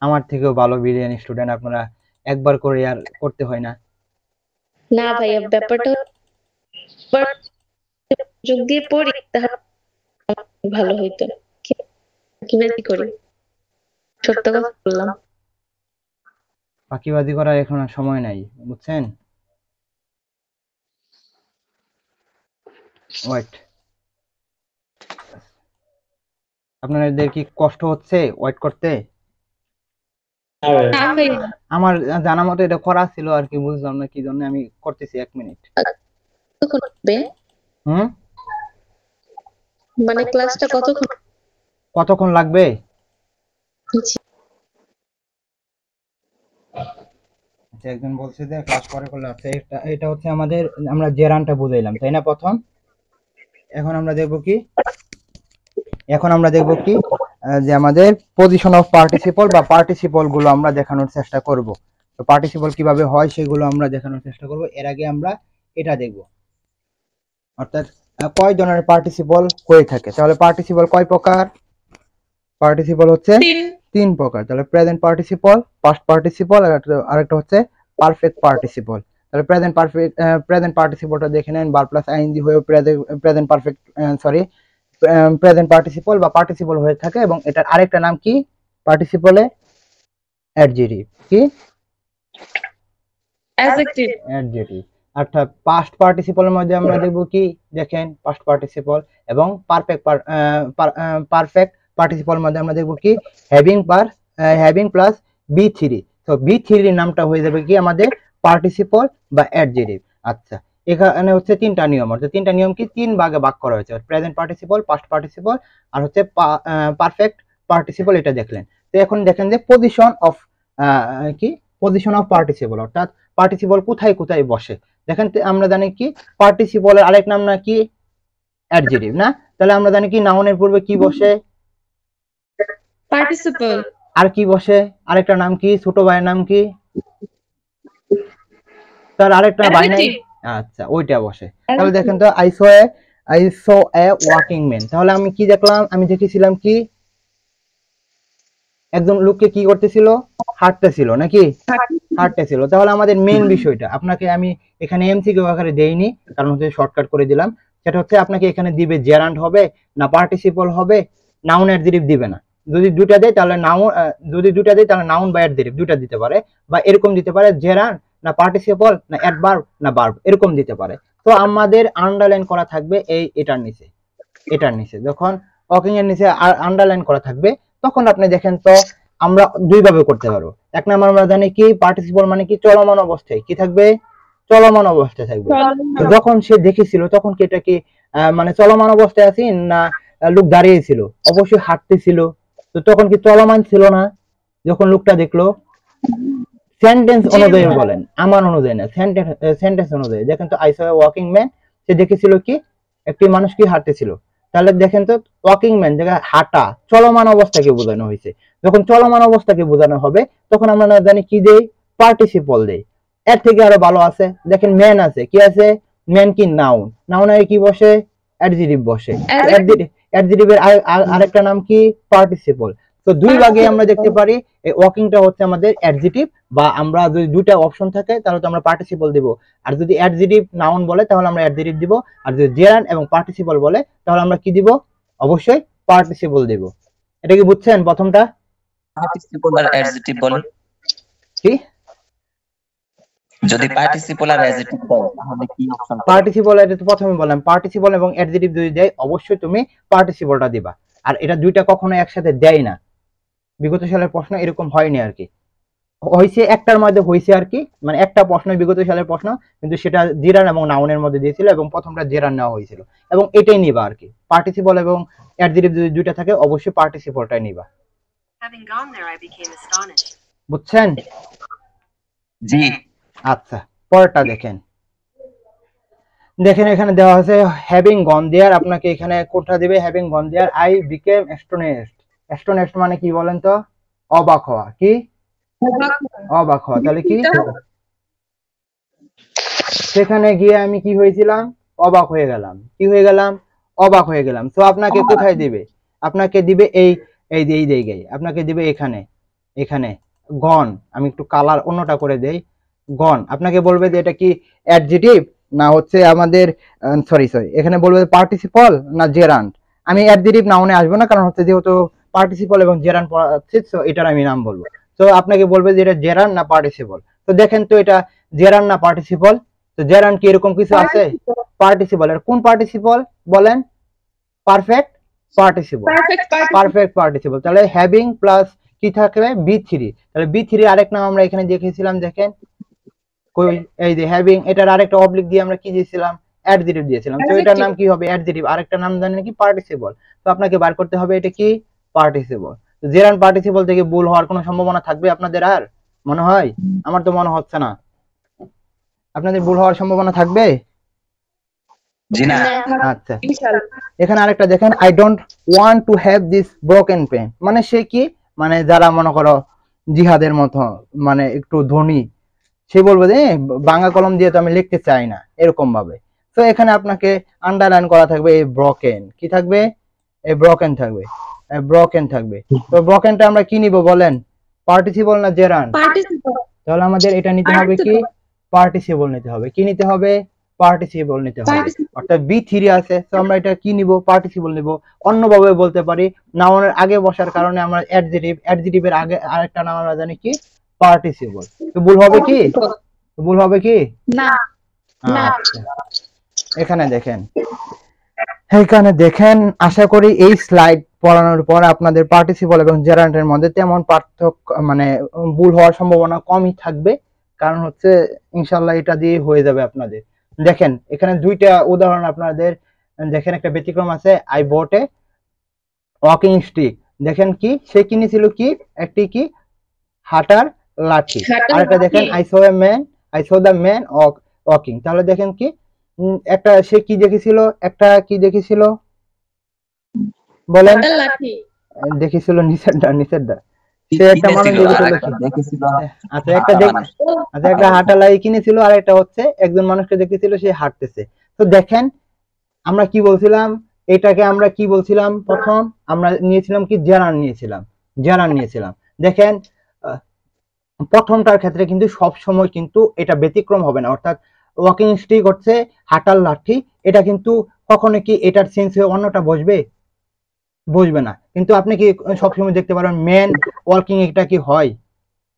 Speaker 2: আমার থেকেও ভালো ব্রিলিয়ান্ট স্টুডেন্ট আপনারা, একবার করে আর করতে হয় না।
Speaker 3: না ভাইয়া, ব্যাপারটা আবার যোগ দিয়ে পড়ি তাহলে ভালো হইতো। কি বেশি করি, সত্য কথা বললাম।
Speaker 2: ফাঁকিবাজি করার এখন আর সময় নাই, বুঝছেন? ওয়েট, আপনাদের কি কষ্ট হচ্ছে ওয়েট করতে?
Speaker 1: না ভাই,
Speaker 3: না ভাইয়া,
Speaker 2: আমার জানা মতো এটা করা ছিল আর কি, বুঝলাম না কি জন্য, আমি করতেছি 1 মিনিট।
Speaker 3: কতক্ষণ হবে?
Speaker 2: হুম,
Speaker 3: মানে ক্লাসটা কতক্ষণ?
Speaker 2: কতক্ষণ লাগবে?
Speaker 3: জি।
Speaker 2: আচ্ছা, একজন বলছে যে ক্লাস পরে করলে, আচ্ছা এটা এটা হচ্ছে আমাদের, আমরা জেরানটা বুঝাইলাম তাই না প্রথম। এখন আমরা দেখব কি, এখন আমরা দেখব কি যে আমাদের পজিশন অফ পার্টিসিপল বা পার্টিসিপল গুলো আমরা দেখানোর চেষ্টা করব। তো পার্টিসিপল কিভাবে হয় সেগুলো আমরা দেখানোর চেষ্টা করব। এর আগে আমরা এটা দেখব, অর্থাৎ কয় ধরনের পার্টিসিপল হয়ে থাকে। তাহলে পার্টিসিপল কয় প্রকার? পার্টিসিপল হচ্ছে 3 প্রকার। তাহলে প্রেজেন্ট পার্টিসিপল, পাস্ট পার্টিসিপল, আর একটা হচ্ছে পারফেক্ট পার্টিসিপল। তাহলে প্রেজেন্ট পার্টিসিপলটা দেখে নেন, বার প্লাস আইএনজি হয়ে present perfect sorry present participle বা পার্টিসিপল হয়ে থাকে, এবং এটার আরেকটা নাম কি পার্টিসিপলে? অ্যাডজেক্টিভ। কি?
Speaker 3: অ্যাডজেক্টিভ।
Speaker 2: অ্যাডজেক্টিভ। অর্থাৎ পাস্ট পার্টিসিপলের মধ্যে আমরা দেখব কি দেখেন পাস্ট পার্টিসিপল এবং পারফেক্ট পার্টিসিপল মধ্যে আমরা দেখব কি হ্যাভিং প্লাস বি3। তো বি3 এর নামটা হয়ে যাবে কি আমাদের পার্টিসিপল বা অ্যাডজেক্টিভ। আচ্ছা, এখানে হচ্ছে তিনটা নিয়ম, অর্থাৎ তিনটা নিয়ম কি তিন ভাগে ভাগ করা হয়েছে, প্রেজেন্ট পার্টিসিপল, পাস্ট পার্টিসিপল আর হচ্ছে পারফেক্ট পার্টিসিপল। এটা দেখলেন। তো এখন দেখেন যে পজিশন অফ পার্টিসিপল, অর্থাৎ পার্টিসিপল কোথায় কোথায় বসে। দেখেন আমরা জানি কি পার্টিসিপলের আরেক নাম না কি অ্যাডজেক্টিভ না, তাহলে আমরা জানি কি নাউনের পূর্বে কি বসে
Speaker 3: পার্টিসিপল।
Speaker 2: আর কি বসে আরেকটা নাম কি, ছোট ভাইয়ের নাম কি, তার আরেকটা ভাই নাই, আচ্ছা ওইটা বসে। তাহলে দেখেন তো I so A walking man, তাহলে আমি কি দেখলাম, আমি দেখেছিলাম কি একজন লোককে কি করতেছিল, হাঁটতেছিল নাকি, হাঁটতেছিল। তাহলে আমাদের মেইন বিষয়টা আপনাকে আমি এখানে এমসিকিউ আকারে দেইনি, কারণ হচ্ছে শর্টকাট করে দিলাম। সেটা হচ্ছে আপনাকে এখানে দিবে জেরান্ড হবে না পার্টিসিপল হবে, নাউন অ্যাডজেক্টিভ দিবে না। যদি দুটা দেয় তাহলে নাউন বা অ্যাডজেক্টিভ দুটা দিতে পারে, বা এরকম দিতে পারে জেরান্ড না পার্টিসিপল না অ্যাডভার্ব না ভার্ব, এরকম দিতে পারে। তো আমাদের আন্ডারলাইন করা থাকবে এটার নিচে যখন ওয়াকিং এর নিচে আন্ডারলাইন করা থাকবে, তখন আপনি দেখেন তো আমরা দুই ভাবে করতে পারবো। এক নাম্বার আমরা জানি কি পার্টিসিপল মানে কি চলমান অবস্থায় কি থাকবে, চলমান অবস্থায় থাকবে। যখন সে দেখেছিল তখন কি এটা কি মানে চলমান অবস্থায় আছে না লোক দাঁড়িয়ে ছিল, অবশ্যই হাঁটতেছিল, তো তখন কি চলমান ছিল না যখন লোকটা দেখলো। সেন্টেন্স অনুযায়ী বলেন, আমার অনুযায়ী না, সেন্টেন্স অনুযায়ী দেখেন তো I saw a walking man, সে দেখেছিল কি একটি মানুষ কি হাঁটতেছিল। তাহলে দেখেন তো ওয়াকিং ম্যান জায়গায় হাঁটা চলমান অবস্থাকে বোঝানো হয়েছে। যখন চলমান অবস্থাকে বোঝানো হবে তখন আমরা না জানি কি দেই, পার্টিসিপল দেই। এর থেকে আরো ভালো আছে, দেখেন ম্যান আছে, কি আছে ম্যান কি নাউন, নাউনের কি বসে অ্যাডজেক্টিভ বসে, অ্যাডজেক্টিভের আরেকটা নাম কি পার্টিসিপল। তো দুই ভাগে আমরা দেখতে পারি এই ওয়াকিংটা হচ্ছে আমাদের অ্যাডজেক্টিভ, বা আমরা যদি দুইটা অপশন থাকে তাহলে তো আমরা পার্টিসিপল দিব, আর যদি অ্যাডজেক্টিভ নাউন বলে তাহলে আমরা অ্যাডজেক্টিভ দিব, আর যদি জেরান্ড এবং পার্টিসিপল বলে তাহলে আমরা কি দিব, অবশ্যই পার্টিসিপল দিব। এটা কি বুঝছেন প্রথমটা?
Speaker 4: পার্টিসিপল আর অ্যাডজেক্টিভ বলেন
Speaker 2: কি
Speaker 4: যদি পার্টিসিপল আর অ্যাডজেক্টিভ বলেন তাহলে কি অপশন?
Speaker 2: পার্টিসিপল, এটা তো প্রথমে বললাম পার্টিসিপল এবং অ্যাডজেক্টিভ যদি দেয় অবশ্যই তুমি পার্টিসিপলটা দিবা, আর এটা দুইটা কখনো একসাথে দেয় না। বিগত সালের প্রশ্ন এরকম হয়নি আর কি, হয়েছে একটার মধ্যে হয়েছে আর কি, মানে একটা প্রশ্ন বিগত সালের প্রশ্ন, কিন্তু সেটা জেরান এবং নাউনের মধ্যে দিয়েছিল এবং প্রথমটা জেরান নেওয়া হয়েছিল, এবং এটাই নিবা আর কি। পার্টিসিপল এবং অ্যাডজেক্টিভ যদি দুইটা থাকে অবশ্যই পার্টিসিপলটাই নিবা। বুঝছেন?
Speaker 4: জি।
Speaker 2: আচ্ছা, পরেরটা দেখেন এখানে দেওয়া আছে হ্যাভিং গন দেয়ার, আপনাকে এখানে কোনটা দিবে, having gone there I became astonished. Astonished মানে কি বলেন তো, অবাক হওয়া, কি অবাক হওয়া। তাহলে কি সেখানে গিয়ে আমি কি হয়েছিলাম, অবাক হয়ে গেলাম, কি হয়ে গেলাম, অবাক হয়ে গেলাম। তো আপনাকে কোথায় দিবে, আপনাকে দিবে এই জায়গায়, আপনাকে দিবে এখানে গন। আমি একটু কালার অন্যটা করে দেই, গন। আপনাকে বলবে যে এটা কি অ্যাডজেক্টিভ না হচ্ছে আমাদের সরি এখানে বলবে পার্টিসিপল না জেরান্ড। আমি অ্যাডজেক্টিভ নাউনে আসবো না, কারণ হচ্ছে যেহেতু পার্টিসিপল এবং জেরান্ড পড়াচ্ছি, তো এটার আমি নাম বলবো। তো আপনাকে বলবে যে এটা জেরান্ড না পার্টিসিপল। তো দেখেন তো এটা জেরান্ড না পার্টিসিপল, তো জেরান্ড কি এরকম কিছু আছে, পার্টিসিপল। আর কোন পার্টিসিপল বলেন, পারফেক্ট পার্টিসিপল। তাহলে হ্যাভিং প্লাস কি থাকবে, বি3। তাহলে বি3 আরেক নাম আমরা এখানে দেখেছিলাম, দেখেন কই, এই যে হ্যাভিং, এটার আরেকটা অবলিক দিয়ে আমরা কি দিয়েছিলাম, অ্যাডজেক্টিভ দিয়েছিলাম। তো এটার নাম কি হবে, অ্যাডজেক্টিভ। আরেকটা নাম জানেন কি, পার্টিসিপল। তো আপনাকে বার করতে হবে এটা কি, পার্টিসিপল। তো জেরান্ড পার্টিসিপল থেকে ভুল হওয়ার কোনো সম্ভাবনা থাকবে আপনাদের আর মনে হয়? আমার তো মনে হচ্ছে না। আপনাদের ভুল হওয়ার সম্ভাবনা থাকবে?
Speaker 4: জি না।
Speaker 2: আচ্ছা, এখানে আরেকটা দেখেন, I don't want to have this broken pen. মানে সে কি, মানে যারা মনে করো জিহাদের মতো মানে একটু ধনী, সে বলবে যে বাংলা কলম দিয়ে তো আমি লিখতে চাই না, এরকম ভাবে। তো এখানে আপনাকে আন্ডারলাইন করা থাকবে এই ব্রোকেন, কি থাকবে, এই ব্রোকেন থাকবে। তো ব্রোকেনটা আমরা কি নিব বলেন, পার্টিসিপল না জেরান্ড? তাহলে আমাদের এটা নিতে হবে কি, পার্টিসিপল নিতে হবে। কি নিতে হবে, পার্টিসিপল নিতে হবে। অর্থাৎ বি3 আছে, তো আমরা এটা কি নিব, পার্টিসিপল নিব। অন্যভাবে বলতে পারি, নাউনের আগে বসার কারণে আমরা অ্যাডজেক্টিভের আগে আরেকটা নাম আমরা জানি কি, পার্টিসিপল। তো ভুল হবে কি, না।
Speaker 3: না
Speaker 2: আচ্ছা, এখানে দেখেন আশা করি এই স্লাইড পড়ানোর পর আপনাদের পার্টিসিপল এবং জেরান্ডের মধ্যে তেমন পার্থক্য মানে ভুল হওয়ার সম্ভাবনা কমই থাকবে, কারণ হচ্ছে ইনশাল্লাহ এটা দিয়ে হয়ে যাবে আপনাদের। দেখেন এখানে দুইটা উদাহরণ আপনাদের দেখেন, একটা ব্যতিক্রম আছে, I bought A walking stick. দেখেন কি সে কিনেছিল, কি একটি কি হাঁটার লাঠি।
Speaker 3: হাঁটার
Speaker 2: আরেকটা দেখেন
Speaker 3: লাঠি।
Speaker 2: I so the man walking. তাহলে দেখেন কি একটা সে কি দেখেছিল, একটা কি দেখেছিল বলেন,
Speaker 3: হাঁটার লাঠি।
Speaker 2: দেখেছিল নিচেরটা
Speaker 4: কি
Speaker 2: সে একটা মানুষ
Speaker 4: কিনেছিল আর
Speaker 2: দেখেছিল
Speaker 4: একটা
Speaker 2: কি?
Speaker 4: দেখেছিল
Speaker 2: আচ্ছা একটা
Speaker 4: হাঁটা
Speaker 2: দেখ
Speaker 4: মানুষ।
Speaker 2: আচ্ছা একটা হাঁটা লাঠি কিনেছিল, আর একটা হচ্ছে একজন মানুষকে দেখেছিল সে হাঁটতেছে। তো দেখেন আমরা কি বলছিলাম, এটাকে আমরা কি বলছিলাম, প্রথম আমরা নিয়েছিলাম কি জেরান নিয়েছিলাম। দেখেন আহ, প্রথমটার ক্ষেত্রে কিন্তু সব সময় কিন্তু এটা ব্যতিক্রম হবে না, অর্থাৎ ওয়াকিং স্টিক হচ্ছে হাঁটার লাঠি, এটা কিন্তু কখনো কি এটার সেন্স হয়ে অন্যটা বসবে না। কিন্তু আপনি কি সবসময় দেখতে পারেন ম্যান ওয়াকিং, এটা কি হয়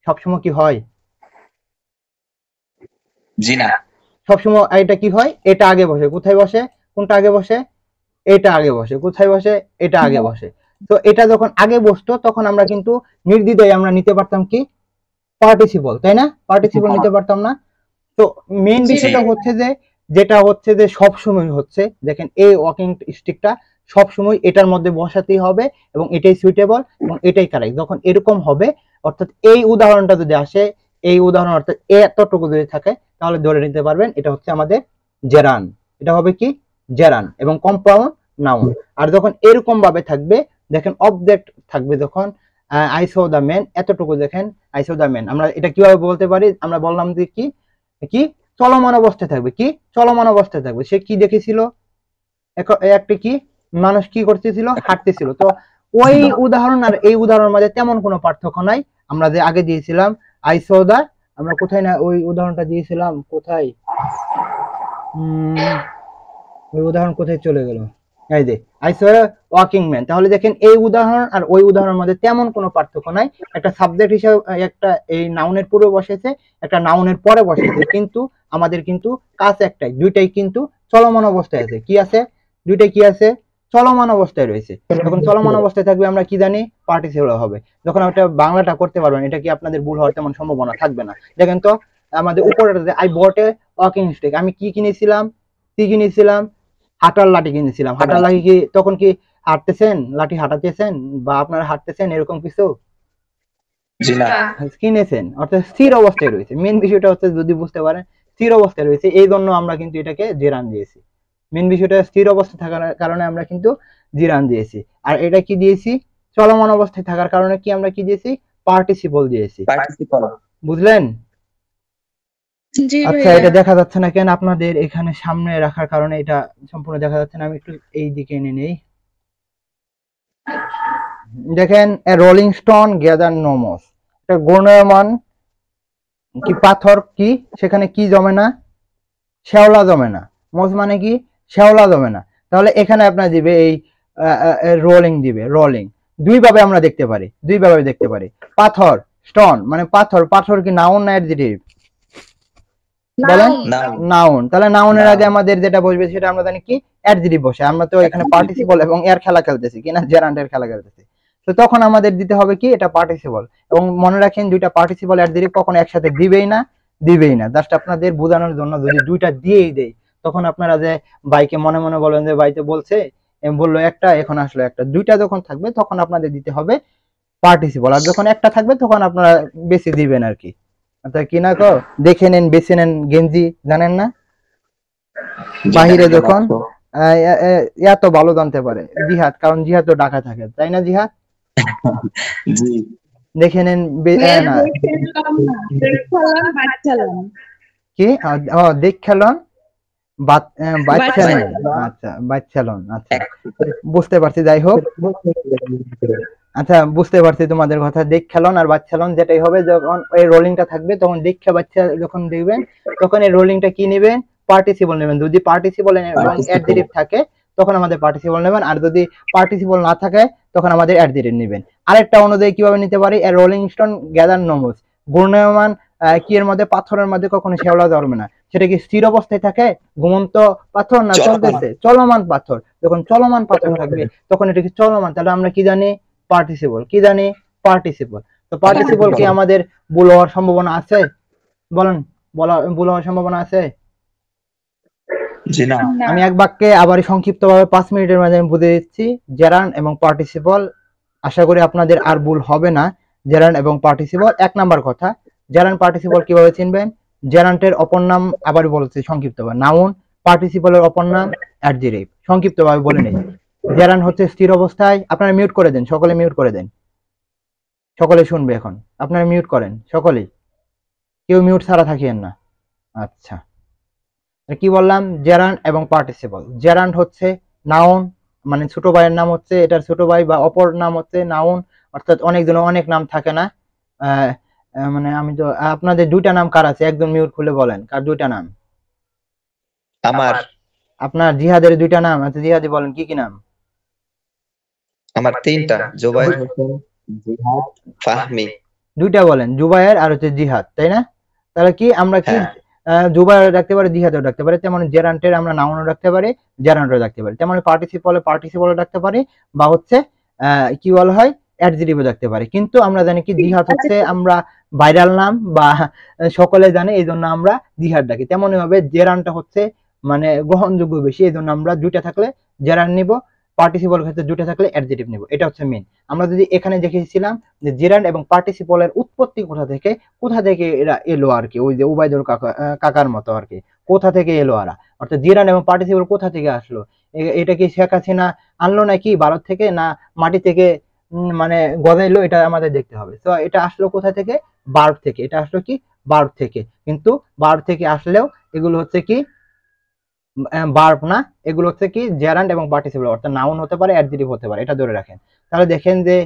Speaker 2: সবসময়, কি হয়
Speaker 4: জি না।
Speaker 2: সবসময়? এটা কি হয়, এটা আগে বসে, কোথায় বসে, কোনটা আগে বসে, এটা আগে বসে, কোথায় বসে, এটা আগে বসে। তো এটা যখন আগে বসতো তখন আমরা কিন্তু নির্দ্বিধায় আমরা নিতে পারতাম কি পার্টিসিপল, তাই না? পার্টিসিপল নিতে পারতাম না। তো মেইন
Speaker 3: জি।
Speaker 2: বিষয়টা হচ্ছে যে যেটা হচ্ছে যে সব সময় হচ্ছে, দেখেন এই ওয়াকিং স্টিকটা সব সময় এটার মধ্যে বসাতেই হবে এবং এটাই সুইটেবল এবং এটাই কারেক্ট। যখন এরকম হবে, অর্থাৎ এই উদাহরণটা যদি আসে, এই উদাহরণ অর্থাৎ এতটুকু যদি থাকে, তাহলে ধরে নিতে পারবেন এটা হচ্ছে আমাদের জেরান। এটা হবে কি জেরান এবং কম্পাউন্ড নাউন। আর যখন এরকম ভাবে থাকবে, দেখেন অবজেক্ট থাকবে, যখন আই সো দ্য ম্যান, এতটুকু দেখেন আই সো দ্য ম্যান, আমরা এটা কিভাবে বলতে পারি, আমরা বললাম যে কি কি চলমান অবস্থায় থাকবে, কি চলমান অবস্থায় থাকবে। সে কি দেখেছিল, একটা কি মানুষ কি করতেছিল, হাঁটতেছিল। তো ওই উদাহরণ আর এই উদাহরণের মাঝে তেমন কোনো পার্থক্য নাই। আমরা যে আগে দিয়েছিলাম আই সো দা, আমরা কোথায় না ওই উদাহরণটা দিয়েছিলাম, কোথায় ওই উদাহরণ কোথায় চলে গেল, এই যে আই সো ওয়াকিং ম্যান। তাহলে দেখেন এই উদাহরণ আর ওই উদাহরণের মধ্যে তেমন কোনো পার্থক্য নাই। একটা সাবজেক্ট হিসেবে একটা এই নাউনের পূর্বে বসেছে, একটা নাউনের পরে বসেছে, কিন্তু আমাদের কিন্তু কাজ একটাই, দুইটাই কিন্তু চলমান অবস্থায় আছে। কি আছে, দুইটাই কি আছে, চলমান অবস্থায় রয়েছে। যখন চলমান অবস্থায় থাকবে আমরা কি জানি পার্টিসিপল হবে। যখন ওটা বাংলাটা করতে পারবেন, এটা কি আপনাদের ভুল হওয়ার তেমন সম্ভাবনা থাকবে না। দেখেন তো আমাদের উপরে I bought A walking stick, আমি কি কিনেছিলাম, হাঁটার লাঠি কিনেছিলাম। হাঁটার লাঠি কি তখন কি হাঁটতেছেন, লাঠি হাঁটাতেছেন বা আপনারা হাঁটতেছেন এরকম কিছু
Speaker 4: জি না।
Speaker 2: কিনেছেন, অর্থাৎ স্থির অবস্থায় রয়েছে। মেন বিষয়টা হচ্ছে যদি বুঝতে পারেন স্থির অবস্থায় রয়েছে, এই জন্য আমরা কিন্তু এটাকে জেরান দিয়েছি। মেন বিষয়টা স্থির অবস্থায় থাকার কারণে আমরা কিন্তু জিরান দিয়েছি। আর এটা কি দিয়েছি, চলমান অবস্থায় থাকার কারণে কি আমরা কি দিয়েছি, পার্টিসিপল দিয়েছি।
Speaker 4: পার্টিসিপল।
Speaker 2: বুঝলেন?
Speaker 3: জি
Speaker 2: আচ্ছা
Speaker 3: ভাইয়া।
Speaker 2: এটা দেখা যাচ্ছে না কেন, আপনাদের এখানে সামনে রাখার কারণে এটা সম্পূর্ণ দেখা যাচ্ছে না। আমি একটু এই দিকে এনে নেই। দেখেন a rolling stone gather no moss, এটা ঘূর্ণায়মান কি পাথর, কি সেখানে কি জমে না, শ্যাওলা জমে না। মস মানে কি শ্যাওলা জমে না। তাহলে এখানে আপনার দিবে এই রোলিং দিবে, রোলিং দুইভাবে আমরা দেখতে পারি। পাথর স্টোন মানে পাথর কি নাউন না অ্যাডজেক্টিভ বলেন? নাউন। তাহলে নাউনের আগে আমাদের যেটা বসবে সেটা আমরা জানি কি অ্যাডজেক্টিভ বসে। আমরা তো এখানে পার্টিসিপল এবং এর খেলা খেলতেছি কিনা, জেরান্ডের খেলা খেলতেছি। তো তখন আমাদের দিতে হবে কি এটা পার্টিসিপল। এবং মনে রাখেন দুইটা পার্টিসিপল অ্যাডজেক্টিভ কখনো একসাথে দিবেই না। জাস্ট আপনাদের বোঝানোর জন্য যদি দুইটা দিয়েই দেই, তখন আপনারা যে ভাইকে মনে মনে বলেন যে ভাই তো বলছে, বললো একটা, এখন আসলো একটা। দুইটা যখন থাকবে তখন আপনাদের দিতে হবে পার্টিসিপল, আর যখন একটা থাকবে তখন আপনারা বেশি দিবেন আর কি। কি না কো দেখে নেন, বেছে নেন। গেঞ্জি জানেন না, বাহিরে যখন এত ভালো জানতে পারে জিহাদ, কারণ জিহাদ তো ঢাকা থাকে, তাই না জিহাদ?
Speaker 4: জি।
Speaker 2: দেখে নেন না কি দেখেলন বাচ্চালন। আচ্ছা বাচ্চালন, আচ্ছা বুঝতে পারছি। যাই হোক, আচ্ছা বুঝতে পারছি তোমাদের কথা। দেখেলন আর বাচ্চালন যেটাই হবে, যখন এই রোলিংটা থাকবে তখন দেখে বাচ্চা যখন দেখবেন তখন এই রোলিংটা কি নেবেন, পার্টিসিপল নেবেন। যদি পার্টিসিপল এবং অ্যাডজেক্টিভ থাকে তখন আমাদের পার্টিসিপল নেবেন, আর যদি পার্টিসিপল না থাকে তখন আমাদের অ্যাডজেক্টিভ নেবেন। আরেকটা অনুযায়ী কিভাবে নিতে পারি, রোলিং স্টোন গ্যাদার নোমস, ঘূর্ণায়মান কি এর মধ্যে পাথরের মধ্যে কখনো শ্যাওলা জন্মে না। সেটা কি স্থির অবস্থায় থাকে, ঘুমন্ত পাথর না
Speaker 4: চলমান।
Speaker 2: চলতেছে? চলমান পাথর। যখন চলমান পাথর থাকবে তখন এটা কি চলমান, তাহলে আমরা কি জানি? পার্টিসিপল। কি জানি? পার্টিসিপল। তো পার্টিসিপল কি আমাদের ভুল হওয়ার সম্ভাবনা আছে? বলেন, ভুল হওয়ার সম্ভাবনা আছে?
Speaker 4: জি না।
Speaker 2: আমি এক বাক্যে আবার সংক্ষিপ্তভাবে 5 মিনিটের মধ্যে আমি বুঝিয়ে দিচ্ছি জেরান্ড এবং পার্টিসিপল। আশা করি আপনাদের আর ভুল হবে না। জেরান্ড এবং পার্টিসিপল, 1 নাম্বার কথা, জেরান্ড পার্টিসিপল কিভাবে চিনবেন? জেরান্ডের অপর নাম আবার বলছি সংক্ষিপ্তভাবে, নাউন। পার্টিসিপলের অপর নাম অ্যাডজেক্টিভ। সংক্ষিপ্তভাবে বলে নেই। জেরান্ড হচ্ছে স্থির অবস্থায়। আপনারা মিউট করে দেন, সকলে মিউট করে দেন, সকলে শুনবে এখন। আপনারা মিউট করেন সকলেই, কেউ মিউট ছাড়া থাকিয়েন না। আচ্ছা, কি বললাম? জেরান্ড এবং পার্টিসিপল। জেরান্ড হচ্ছে নাউন, মানে ছোট ভাইয়ের নাম হচ্ছে এটার ছোট ভাই, বা অপর নাম হচ্ছে নাউন, অর্থাৎ অনেকজনের অনেক নাম থাকে না। মানে আমি তো, আপনাদের 2টা নাম কার আছে? একজন মিউট খুলে বলেন, কার 2টা নাম?
Speaker 4: আমার
Speaker 2: আপনার জিহাদের 2টা নাম আছে, জিহাদি বলেন কি কি নাম?
Speaker 4: আমার 3টা, জুবাইর হোসেন, জিহাদ, ফাহমি।
Speaker 2: 2টা বলেন, জুবায়ের আর হচ্ছে জিহাদ, তাই না? তাহলে কি আমরা কি
Speaker 4: হ্যাঁ।
Speaker 2: জুবায়ের রাখতে পারি, জিহাদও রাখতে পারি, তেমন জেরান্টের আমরা নাউনও রাখতে পারি, জেরান্টও রাখতে পারি, তেমন পার্টিসিপলও রাখতে পারি, বা হচ্ছে কি বলা হয়, অ্যাডজেক্টিভও রাখতে পারি। কিন্তু আমরা জানি কি জিহাদ হচ্ছে আমরা ভাইরাল নাম, বা সকলে জানে, এই জন্য আমরা জিহাদ ডাকি। তেমনই ভাবে জেরান্টটা হচ্ছে মানে গ্রহণযোগ্য বেশি, এই জন্য আমরা 2টা থাকলে জেরান্ট নিব, পার্টিসিপল ক্ষেত্রে 2টা থাকলে অ্যাডজেক্টিভ নিব। এটা হচ্ছে মেইন। আমরা যদি এখানে দেখেছিলাম যে জেরান্ড এবং পার্টিসিপলের উৎপত্তি কোথা থেকে এরা এলো আর কি, ওই যে উবাইদুল কাকার মতো আর কি, কোথা থেকে এলো এরা, অর্থাৎ জেরান্ড এবং পার্টিসিপল কোথা থেকে আসলো? এটা কি শেখ হাসিনা আনলো নাকি ভারত থেকে, না মাটি থেকে মানে গজাইলো? এটা আমাদের দেখতে হবে। তো এটা আসলো কোথা থেকে? বার্ব থেকে। এটা আসলো কি? বার্ব থেকে। কিন্তু বার্ব থেকে আসলেও এগুলো হচ্ছে কি বার্ব না, এগুলো হচ্ছে কি জেরান্ড এবং পার্টিসিপল, অর্থাৎ নাউন হতে পারে, অ্যাডজেক্টিভ হতে পারে, এটা ধরে রাখেন। তাহলে দেখেন যে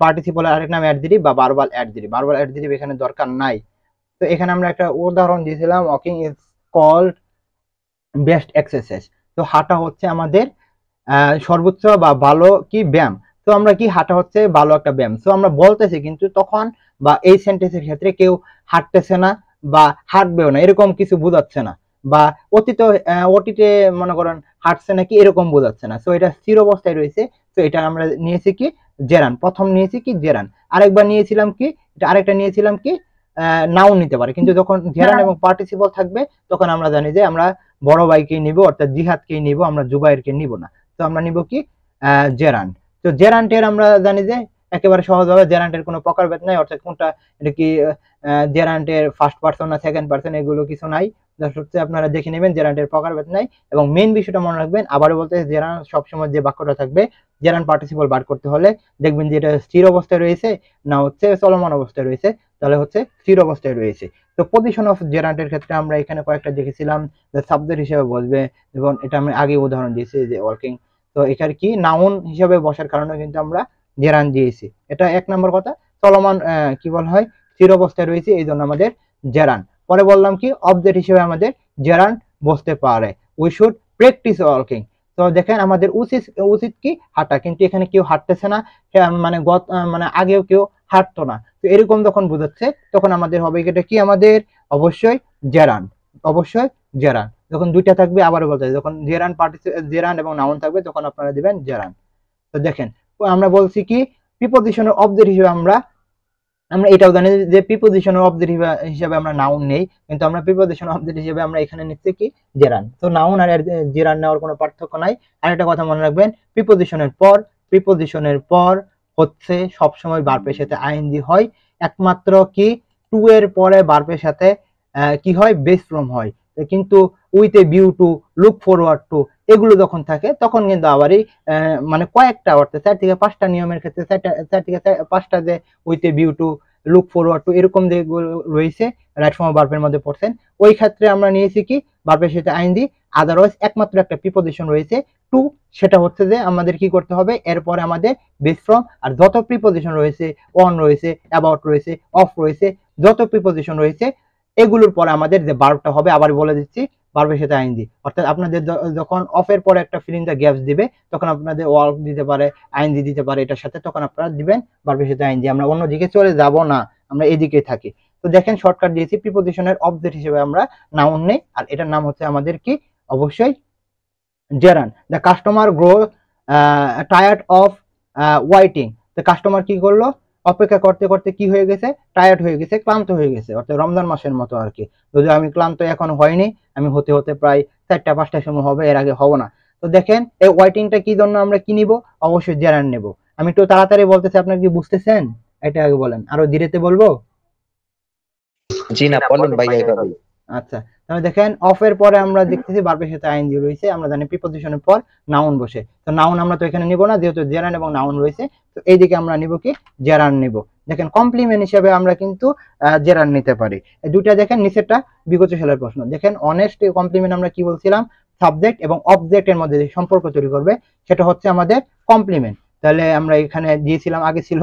Speaker 2: পার্টিসিপলের আরেক নাম অ্যাডজেক্টিভ বা ভার্বাল অ্যাডজেক্টিভ। ভার্বাল অ্যাডজেক্টিভ এখানে দরকার নাই। তো এখানে আমরা একটা উদাহরণ দিয়েছিলাম, walking is called best exercise. তো হাঁটা হচ্ছে আমাদের সর্বোচ্চ বা ভালো কি ব্যায়াম। তো আমরা কি, হাঁটা হচ্ছে ভালো একটা ব্যায়াম। তো আমরা বলতেছি, কিন্তু তখন বা এই সেন্টেন্সের ক্ষেত্রে কেউ হাঁটতেছে না বা হাঁটবেও না, এরকম কিছু বোঝাচ্ছে না, বা অতীতে মনে করেন হাঁটছে নাকি এরকম বোঝাচ্ছে না। তো এটা স্থির অবস্থায় রয়েছে। তো এটা আমরা নিয়েছি কি জেরান, প্রথম নিয়েছি কি জেরান, আরেকবার নিয়েছিলাম কি, এটা আরেকটা নিয়েছিলাম কি নাউন নিতে পারে। কিন্তু যখন জেরান এবং পার্টিসিপল থাকবে তখন আমরা জানি যে আমরা বড় ভাইকেই নিব, অর্থাৎ জিহাদকেই নিব, আমরা জুবাইরকে নিব না। তো আমরা নিব কি জেরান্ড। তো জেরান্টের আমরা জানি যে একেবারে সহজভাবে জেরান্টের কোনো প্রকারভেদ নাই, অর্থাৎ কোনটা এটা কি জেরান্টের ফার্স্ট পারসন না সেকেন্ড পারসন, এগুলো কিছু নাই। হচ্ছে আপনারা দেখে নেবেন, জেরান্টের প্রকারভেদ নাই। এবং মেইন বিষয়টা মনে রাখবেন, আবারও বলতে, জেরান সবসময় যে বাক্যটা থাকবে, জেরান পার্টিসিপল বার করতে হলে দেখবেন যে এটা স্থির অবস্থায় রয়েছে না হচ্ছে চলমান অবস্থায় রয়েছে, তাহলে হচ্ছে স্থির অবস্থায় রয়েছে। তো পজিশন অফ জেরান্টের ক্ষেত্রে আমরা এখানে কয়েকটা দেখেছিলাম যে সাবজেক্ট হিসেবে বসবে, এবং এটা আমি আগে উদাহরণ দিয়েছি যে ওয়ার্কিং। তো এখানে কি নাউন হিসেবে বসার কারণে কিন্তু আমরা জেরান দিয়েছি। এটা 1 নম্বর কথা। চলমান কি বলা হয়, স্থির অবস্থায় রয়েছে, এই জন্য আমাদের জেরান। পরে বললাম কি অবজেক্ট হিসেবে আমাদের জেরান বসতে পারে। We should practice working. তো দেখেন আমাদের উচিত কি হাঁটা, কিন্তু এখানে কেউ হাঁটতেছে না, মানে আগেও কেউ হাঁটতো না। তো এরকম যখন বোঝাচ্ছে তখন আমাদের হবে এটা কি, আমাদের অবশ্যই জেরান, অবশ্যই জেরান। যখন 2টা থাকবে, আবারও বলতে যখন জেরান এবং নাউন থাকবে তখন আপনারা দিবেন জেরান। তো দেখেন আমরা বলছি কি প্রিপজিশনের অবজেক্ট হিসেবে আমরা এটাও জানি যে প্রিপজিশনের অবজেক্ট হিসেবে আমরা নাউন নেই, কিন্তু আমরা প্রিপজিশনের অবজেক্ট হিসেবে আমরা এখানে নিচ্ছি কি জেরান। তো নাউন আর জেরান নেওয়ার কোনো পার্থক্য নাই। আর একটা কথা মনে রাখবেন, প্রিপজিশনের পর হচ্ছে সবসময় ভার্বের সাথে আইএনজি হয়, একমাত্র কি টু এর পরে ভার্বের সাথে কি হয়, বেস ফর্ম হয়। কিন্তু with a view to, look forward to, এগুলো যখন থাকে তখন কিন্তু আবারই মানে কয়েকটা অর্থে 4 থেকে 5টা নিয়মের ক্ষেত্রে 4 থেকে 5টা যে with a view to, look forward to, এরকম যেগুলো রয়েছে রাইট ফর্ম ভার্বের মধ্যে পড়ছেন, ওই ক্ষেত্রে আমরা নিয়েছি কি ভার্বের সাথে আইএনজি। আদারওয়াইজ একমাত্র একটা প্রিপজিশন রয়েছে টু, সেটা হচ্ছে যে আমাদের কি করতে হবে, এরপরে আমাদের বেস ফর্ম, আর যত প্রিপজিশন রয়েছে, অন রয়েছে, অ্যাবাউট রয়েছে, অফ রয়েছে, যত প্রিপজিশন রয়েছে এগুলোর পরে আমাদের যে ভার্বটা হবে, আবার বলে দিচ্ছি, ভার্বের সাথে আইএনজি। অর্থাৎ আপনাদের যখন অফের পরে একটা ফিলিং দ্য গ্যাপস দিবে তখন আপনাদের ওয়ার্ক দিতে পারে, আইএনজি দিতে পারে এটার সাথে, তখন আপনারা দিবেন ভার্বের সাথে আইএনজি। আমরা অন্যদিকে চলে যাব না, আমরা এদিকে থাকি। তো দেখেন শর্টকাট দিয়েছি, প্রিপোজিশনের অবজেক্ট হিসেবে আমরা নাউন নেই, আর এটার নাম হচ্ছে আমাদের কি অবশ্যই gerund. The customer grow tired of waiting. তো কাস্টমার কি করলো, অপেক্ষা করতে করতে কি হয়ে গেছে, টায়ার্ড হয়ে গেছে, ক্লান্ত হয়ে গেছে, অর্থাৎ রমজান মাসের মতো আর কি। যদি আমি ক্লান্ত এখন হয়নি, আমি হতে হতে প্রায় 4টা-5টার সময় হবে, এর আগে হব না। তো দেখেন এই ওয়াইটিংটা কি জন্য আমরা কি নিব, অবশ্যই জেরান্ড নেব। আমি একটু তাড়াতাড়ি বলতেছি, আপনারা কি বুঝতেছেন? এটা আগে বলেন, আরো ধীরেতে বলবো?
Speaker 4: জি না, বলেন ভাইয়া এভাবে।
Speaker 2: আচ্ছা, তাহলে দেখেন অফ এর পরে আমরা দেখতেছি ভার্বের সাথে আইএনজি রয়েছে, আমরা জানি প্রিপোজিশনের পর নাউন বসে। তো নাউন আমরা তো এখানে নিব না, যেহেতু জেরান্ড এবং নাউন রয়েছে, তো এইদিকে আমরা নিব কি জেরান্ড নিব। দেখেন কমপ্লিমেন্ট হিসেবে আমরা কিন্তু জেরান্ড নিতে পারি। এই দুইটা দেখেন নিচেরটা বিগতশীলের প্রশ্ন। দেখেন অনেস্ট কমপ্লিমেন্ট আমরা কি বলছিলাম, সাবজেক্ট এবং অবজেক্টের মধ্যে যে সম্পর্ক তৈরি করবে সেটা হচ্ছে আমাদের কমপ্লিমেন্ট। তাহলে আমরা এখানে দিয়েছিলাম, আগে ছিল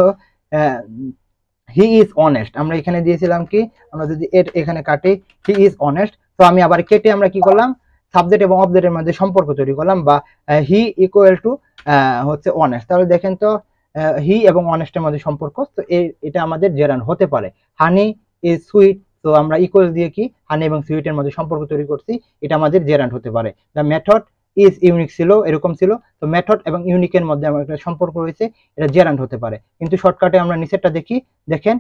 Speaker 2: হি ইজ অনেস্ট, আমরা এখানে দিয়েছিলাম কি, আমরা যদি এখানে কাটি হি ইজ অনেস্ট, তো আমি আবার কেটে আমরা কি করলাম, সাবজেক্ট এবং অবজেক্টের মধ্যে সম্পর্ক তৈরি করলাম, বা হি ইকুয়াল টু হচ্ছে অনেস্ট। তাহলে দেখেন তো হি এবং অনেস্টের মধ্যে সম্পর্ক, তো এটা আমাদের জেরান্ড হতে পারে। হানি ইজ সুইট, তো আমরা ইকুয়াল দিয়ে কি হানি এবং সুইটের মধ্যে সম্পর্ক তৈরি করছি, এটা আমাদের জেরান্ড হতে পারে। দ্য মেথড ইজ ইউনিক ছিল, এরকম ছিল, তো মেথড এবং ইউনিকের মধ্যে আমার একটা সম্পর্ক রয়েছে, এটা জেরান্ড হতে পারে। কিন্তু শর্টকাটে আমরা নিচেরটা দেখি, দেখেন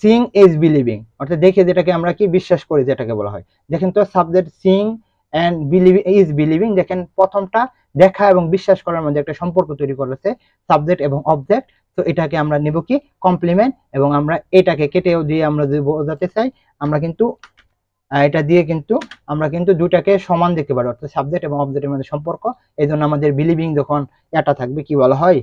Speaker 2: সিং ইজ বিলিভিং, অর্থাৎ দেখে যেটাকে আমরা কি বিশ্বাস করি যেটাকে বলা হয়। দেখেন তো subject seeing and believing is believing, দেখেন প্রথমটা দেখা এবং বিশ্বাস করার মধ্যে একটা সম্পর্ক তৈরি করেছে সাবজেক্ট এবং অবজেক্ট, তো এটাকে আমরা নেব কি কমপ্লিমেন্ট, এবং আমরা এটাকে কেটেও দিয়ে আমরা যদি বোঝাতে চাই, আমরা কিন্তু এটা দিয়ে কিন্তু আমরা কিন্তু দুটাকে সমান দেখতে পারি, অর্থাৎ সাবজেক্ট এবং অবজেক্টের মধ্যে সম্পর্ক। এই জন্য আমাদের বিলিভিং যখন এটা থাকবে কি বলা হয়,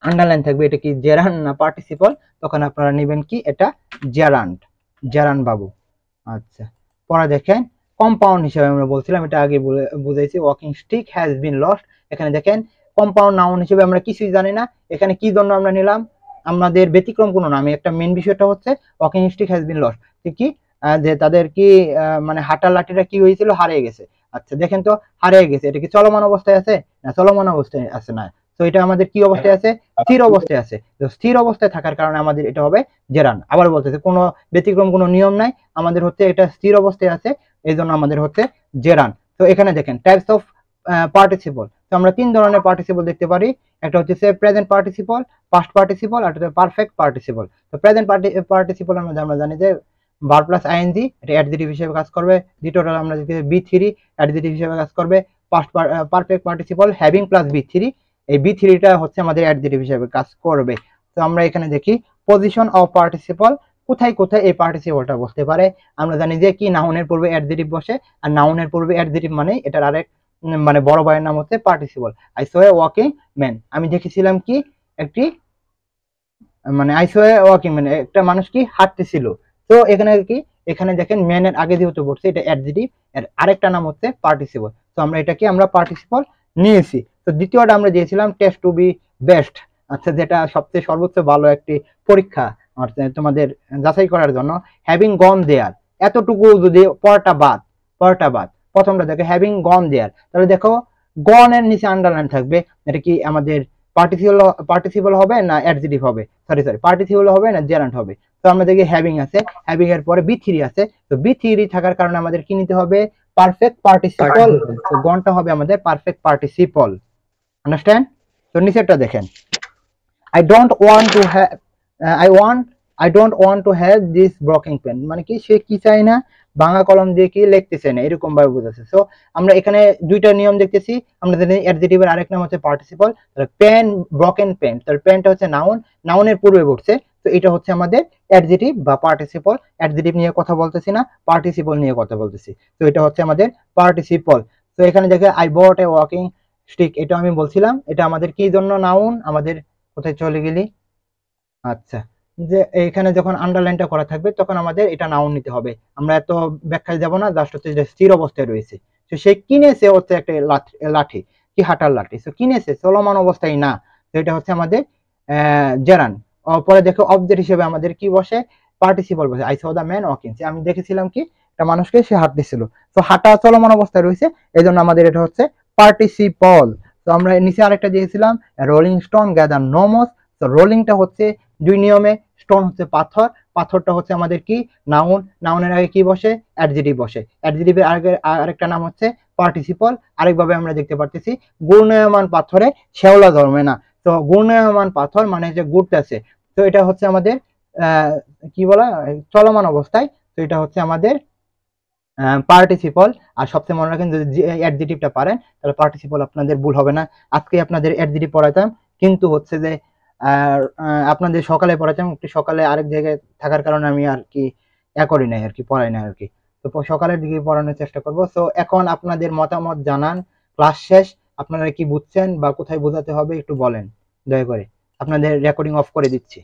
Speaker 2: আন্ডারলাইন থাকবে, এটা কি জেরান্ড না পার্টিসিপল, তখন আপনারা নেবেন কি এটা জেরান্ড, জেরান্ড বাবু। আচ্ছা, পরে দেখেন কম্পাউন্ড হিসেবে আমরা বলছিলাম, এটা আগে বুঝাইছি, walking stick has been lost. এখানে দেখেন কম্পাউন্ড নাউন হিসেবে আমরা কিছুই জানি না, এখানে কি জন্য আমরা নিলাম, আমাদের ব্যতিক্রম কোনো না, আমি একটা মেন বিষয়টা হচ্ছে walking stick has been lost, কি যে তাদের কি মানে হাঁটার লাঠিটা কি হয়েছিল, হারিয়ে গেছে। আচ্ছা দেখেন তো হারিয়ে গেছে, এটা কি চলমান অবস্থায় আছে না, চলমান অবস্থায় আছে না, তো এটা আমাদের কি অবস্থায় আছে, স্থির অবস্থায় আছে। তো স্থির অবস্থায় থাকার কারণে আমাদের এটা হবে জেরান্ড। আবার বলতেছে কোনো ব্যতিক্রম কোনো নিয়ম নাই, আমাদের হচ্ছে এটা স্থির অবস্থায় আছে, এই জন্য আমাদের হচ্ছে জেরান্ড। তো এখানে দেখেন টাইপস অফ পার্টিসিপল, তো আমরা 3 ধরনের পার্টিসিপল দেখতে পারি, একটা হচ্ছে প্রেজেন্ট পার্টিসিপল, পাস্ট পার্টিসিপল, আর একটা পারফেক্ট পার্টিসিপল। তো প্রেজেন্ট পার্টিসিপলের মধ্যে আমরা জানি যে ভার্ব প্লাস আইএনজি, এটা অ্যাডজেক্টিভ হিসেবে কাজ করবে। দ্বিতীয়টা আমরা দেখি বি3 অ্যাডজেক্টিভ হিসেবে কাজ করবে। পারফেক্ট পার্টিসিপল হ্যাভিং প্লাস বি3, এই বি3টা হচ্ছে আমাদের অ্যাডজেক্টিভ হিসেবে কাজ করবে। তো আমরা এখানে দেখি পজিশন অফ পার্টিসিপল, কোথায় কোথায় এই পার্টিসিপলটা বসতে পারে। আমরা জানি যে কি নাউনের পূর্বে অ্যাডজেক্টিভ বসে, আর নাউনের পূর্বে অ্যাডজেক্টিভ মানে এটার আরেক মানে বড় ভাইয়ের নাম হচ্ছে participle. I so A walking man, আমি দেখেছিলাম কি একটি মানে I so A walking man, একটা মানুষ কি হাঁটতেছিল। তো এখানে কি, এখানে দেখেন ম্যানের আগে যেহেতু পড়ছে এটা অ্যাডজেক্টিভ, এর আরেকটা নাম হচ্ছে পার্টিসিপল, তো আমরা এটাকে আমরা পার্টিসিপল নিয়েছি। তো দ্বিতীয়টা আমরা দিয়েছিলাম টেস্ট টু বি বেস্ট, আচ্ছা যেটা সবচেয়ে সর্বোচ্চ ভালো একটি পরীক্ষা তোমাদের যাচাই করার জন্য। হ্যাভিং গন দেয়ার, এতটুকু যদি পরটা বাদ প্রথমটা দেখো হ্যাভিং গন দেয়ার, তাহলে দেখো গনের নিচে আন্ডারলাইন থাকবে, এটা কি আমাদের পার্টিসিপল হবে না অ্যাডজেক্টিভ হবে, সরি পার্টিসিপল হবে না জেরান্ড হবে। তো আমরা দেখি হ্যাভিং আছে, হ্যাভিং এর পরে বি3 আছে, তো বি3 থাকার কারণে আমাদের কি নিতে হবে, পারফেক্ট পার্টিসিপল, তো গনটা হবে আমাদের পারফেক্ট পার্টিসিপল। আন্ডারস্ট্যান্ড? তো নিচেরটা দেখেন, I don't want to have this broken pen, মানে কি সে কি চায় না, ভাঙা কলম দিয়ে কি লিখতেছে না, এরকম ভাবে বোঝাচ্ছে। সো আমরা এখানে দুইটা নিয়ম দেখতেছি, আমরা জানি অ্যাডজেক্টিভের আরেক নাম হচ্ছে পার্টিসিপল। তাহলে পেন, ব্রকেন পেন, তাহলে পেনটা হচ্ছে নাউন, নাউনের পূর্বে বসছে, তো এটা হচ্ছে আমাদের অ্যাডজেক্টিভ বা পার্টিসিপল। অ্যাডজেক্টিভ নিয়ে কথা বলতেছি না, পার্টিসিপল নিয়ে কথা বলতেছি, তো এটা হচ্ছে আমাদের পার্টিসিপল। তো এখানে দেখে I bought A walking stick, এটা আমি বলছিলাম, এটা আমাদের কি জন্য নাউন, আমাদের কোথায় চলে গেলি, আচ্ছা যে এখানে যখন আন্ডারলাইনটা করা থাকবে তখন আমাদের এটা নাউন নিতে হবে, আমরা এত ব্যাখ্যায় যাব না, জাস্ট হচ্ছে যে স্থির অবস্থায় রয়েছে। তো সে কিনেছে হচ্ছে একটা লাঠি, কি হাঁটার লাঠি, তো কিনেছে চলমান অবস্থায় না, তো এটা হচ্ছে আমাদের জেরান্ড। পরে দেখো অবজেক্ট হিসেবে আমাদের কি বসে, পার্টিসিপল বসে। I so the man walking, আমি দেখেছিলাম কি একটা মানুষকে, সে হাঁটতেছিল, তো হাঁটা চলমান অবস্থায় রয়েছে, এই জন্য আমাদের এটা হচ্ছে পার্টিসিপল। তো আমরা নিচে আরেকটা দিয়েছিলাম রোলিং স্টোন গ্যাদার নো মোস, তো রোলিংটা হচ্ছে দুই নিয়মে, স্টোন হচ্ছে পাথর, পাথরটা হচ্ছে আমাদের কি নাউন, নাউনের আগে কি বসে অ্যাডজেটিভ বসে, অ্যাডজেটিভের আগে আরেকটা নাম হচ্ছে পার্টিসিপল। আরেকভাবে আমরা দেখতে পারতেছি ঘূর্ণায়মান পাথরে শ্যাওলা ধর্মে না, তো ঘূর্ণায়মান পাথর মানে হচ্ছে ঘুরতেছে, তো এটা হচ্ছে আমাদের কি বলা চলমান অবস্থায়, তো এটা হচ্ছে আমাদের পার্টিসিপল। আর সবচেয়ে মনে রাখেন যদি অ্যাডজেটিভটা পারেন তাহলে পার্টিসিপল আপনাদের ভুল হবে না। আজকে আপনাদের অ্যাডজেটিভ পড়াতাম, কিন্তু হচ্ছে যে আপনাদের সকালে পড়াতাম, একটু সকালে আরেক জায়গায় থাকার কারণে আমি আর কি করি নাই আর কি, পড়াই নাই আর কি, তো সকালের দিকে পড়ানোর চেষ্টা করব। তো এখন আপনাদের মতামত জানান, ক্লাস শেষ, আপনারা কি বুঝছেন বা কোথায় বোঝাতে হবে একটু বলেন দয়া করে। আপনাদের রেকর্ডিং অফ করে দিচ্ছি।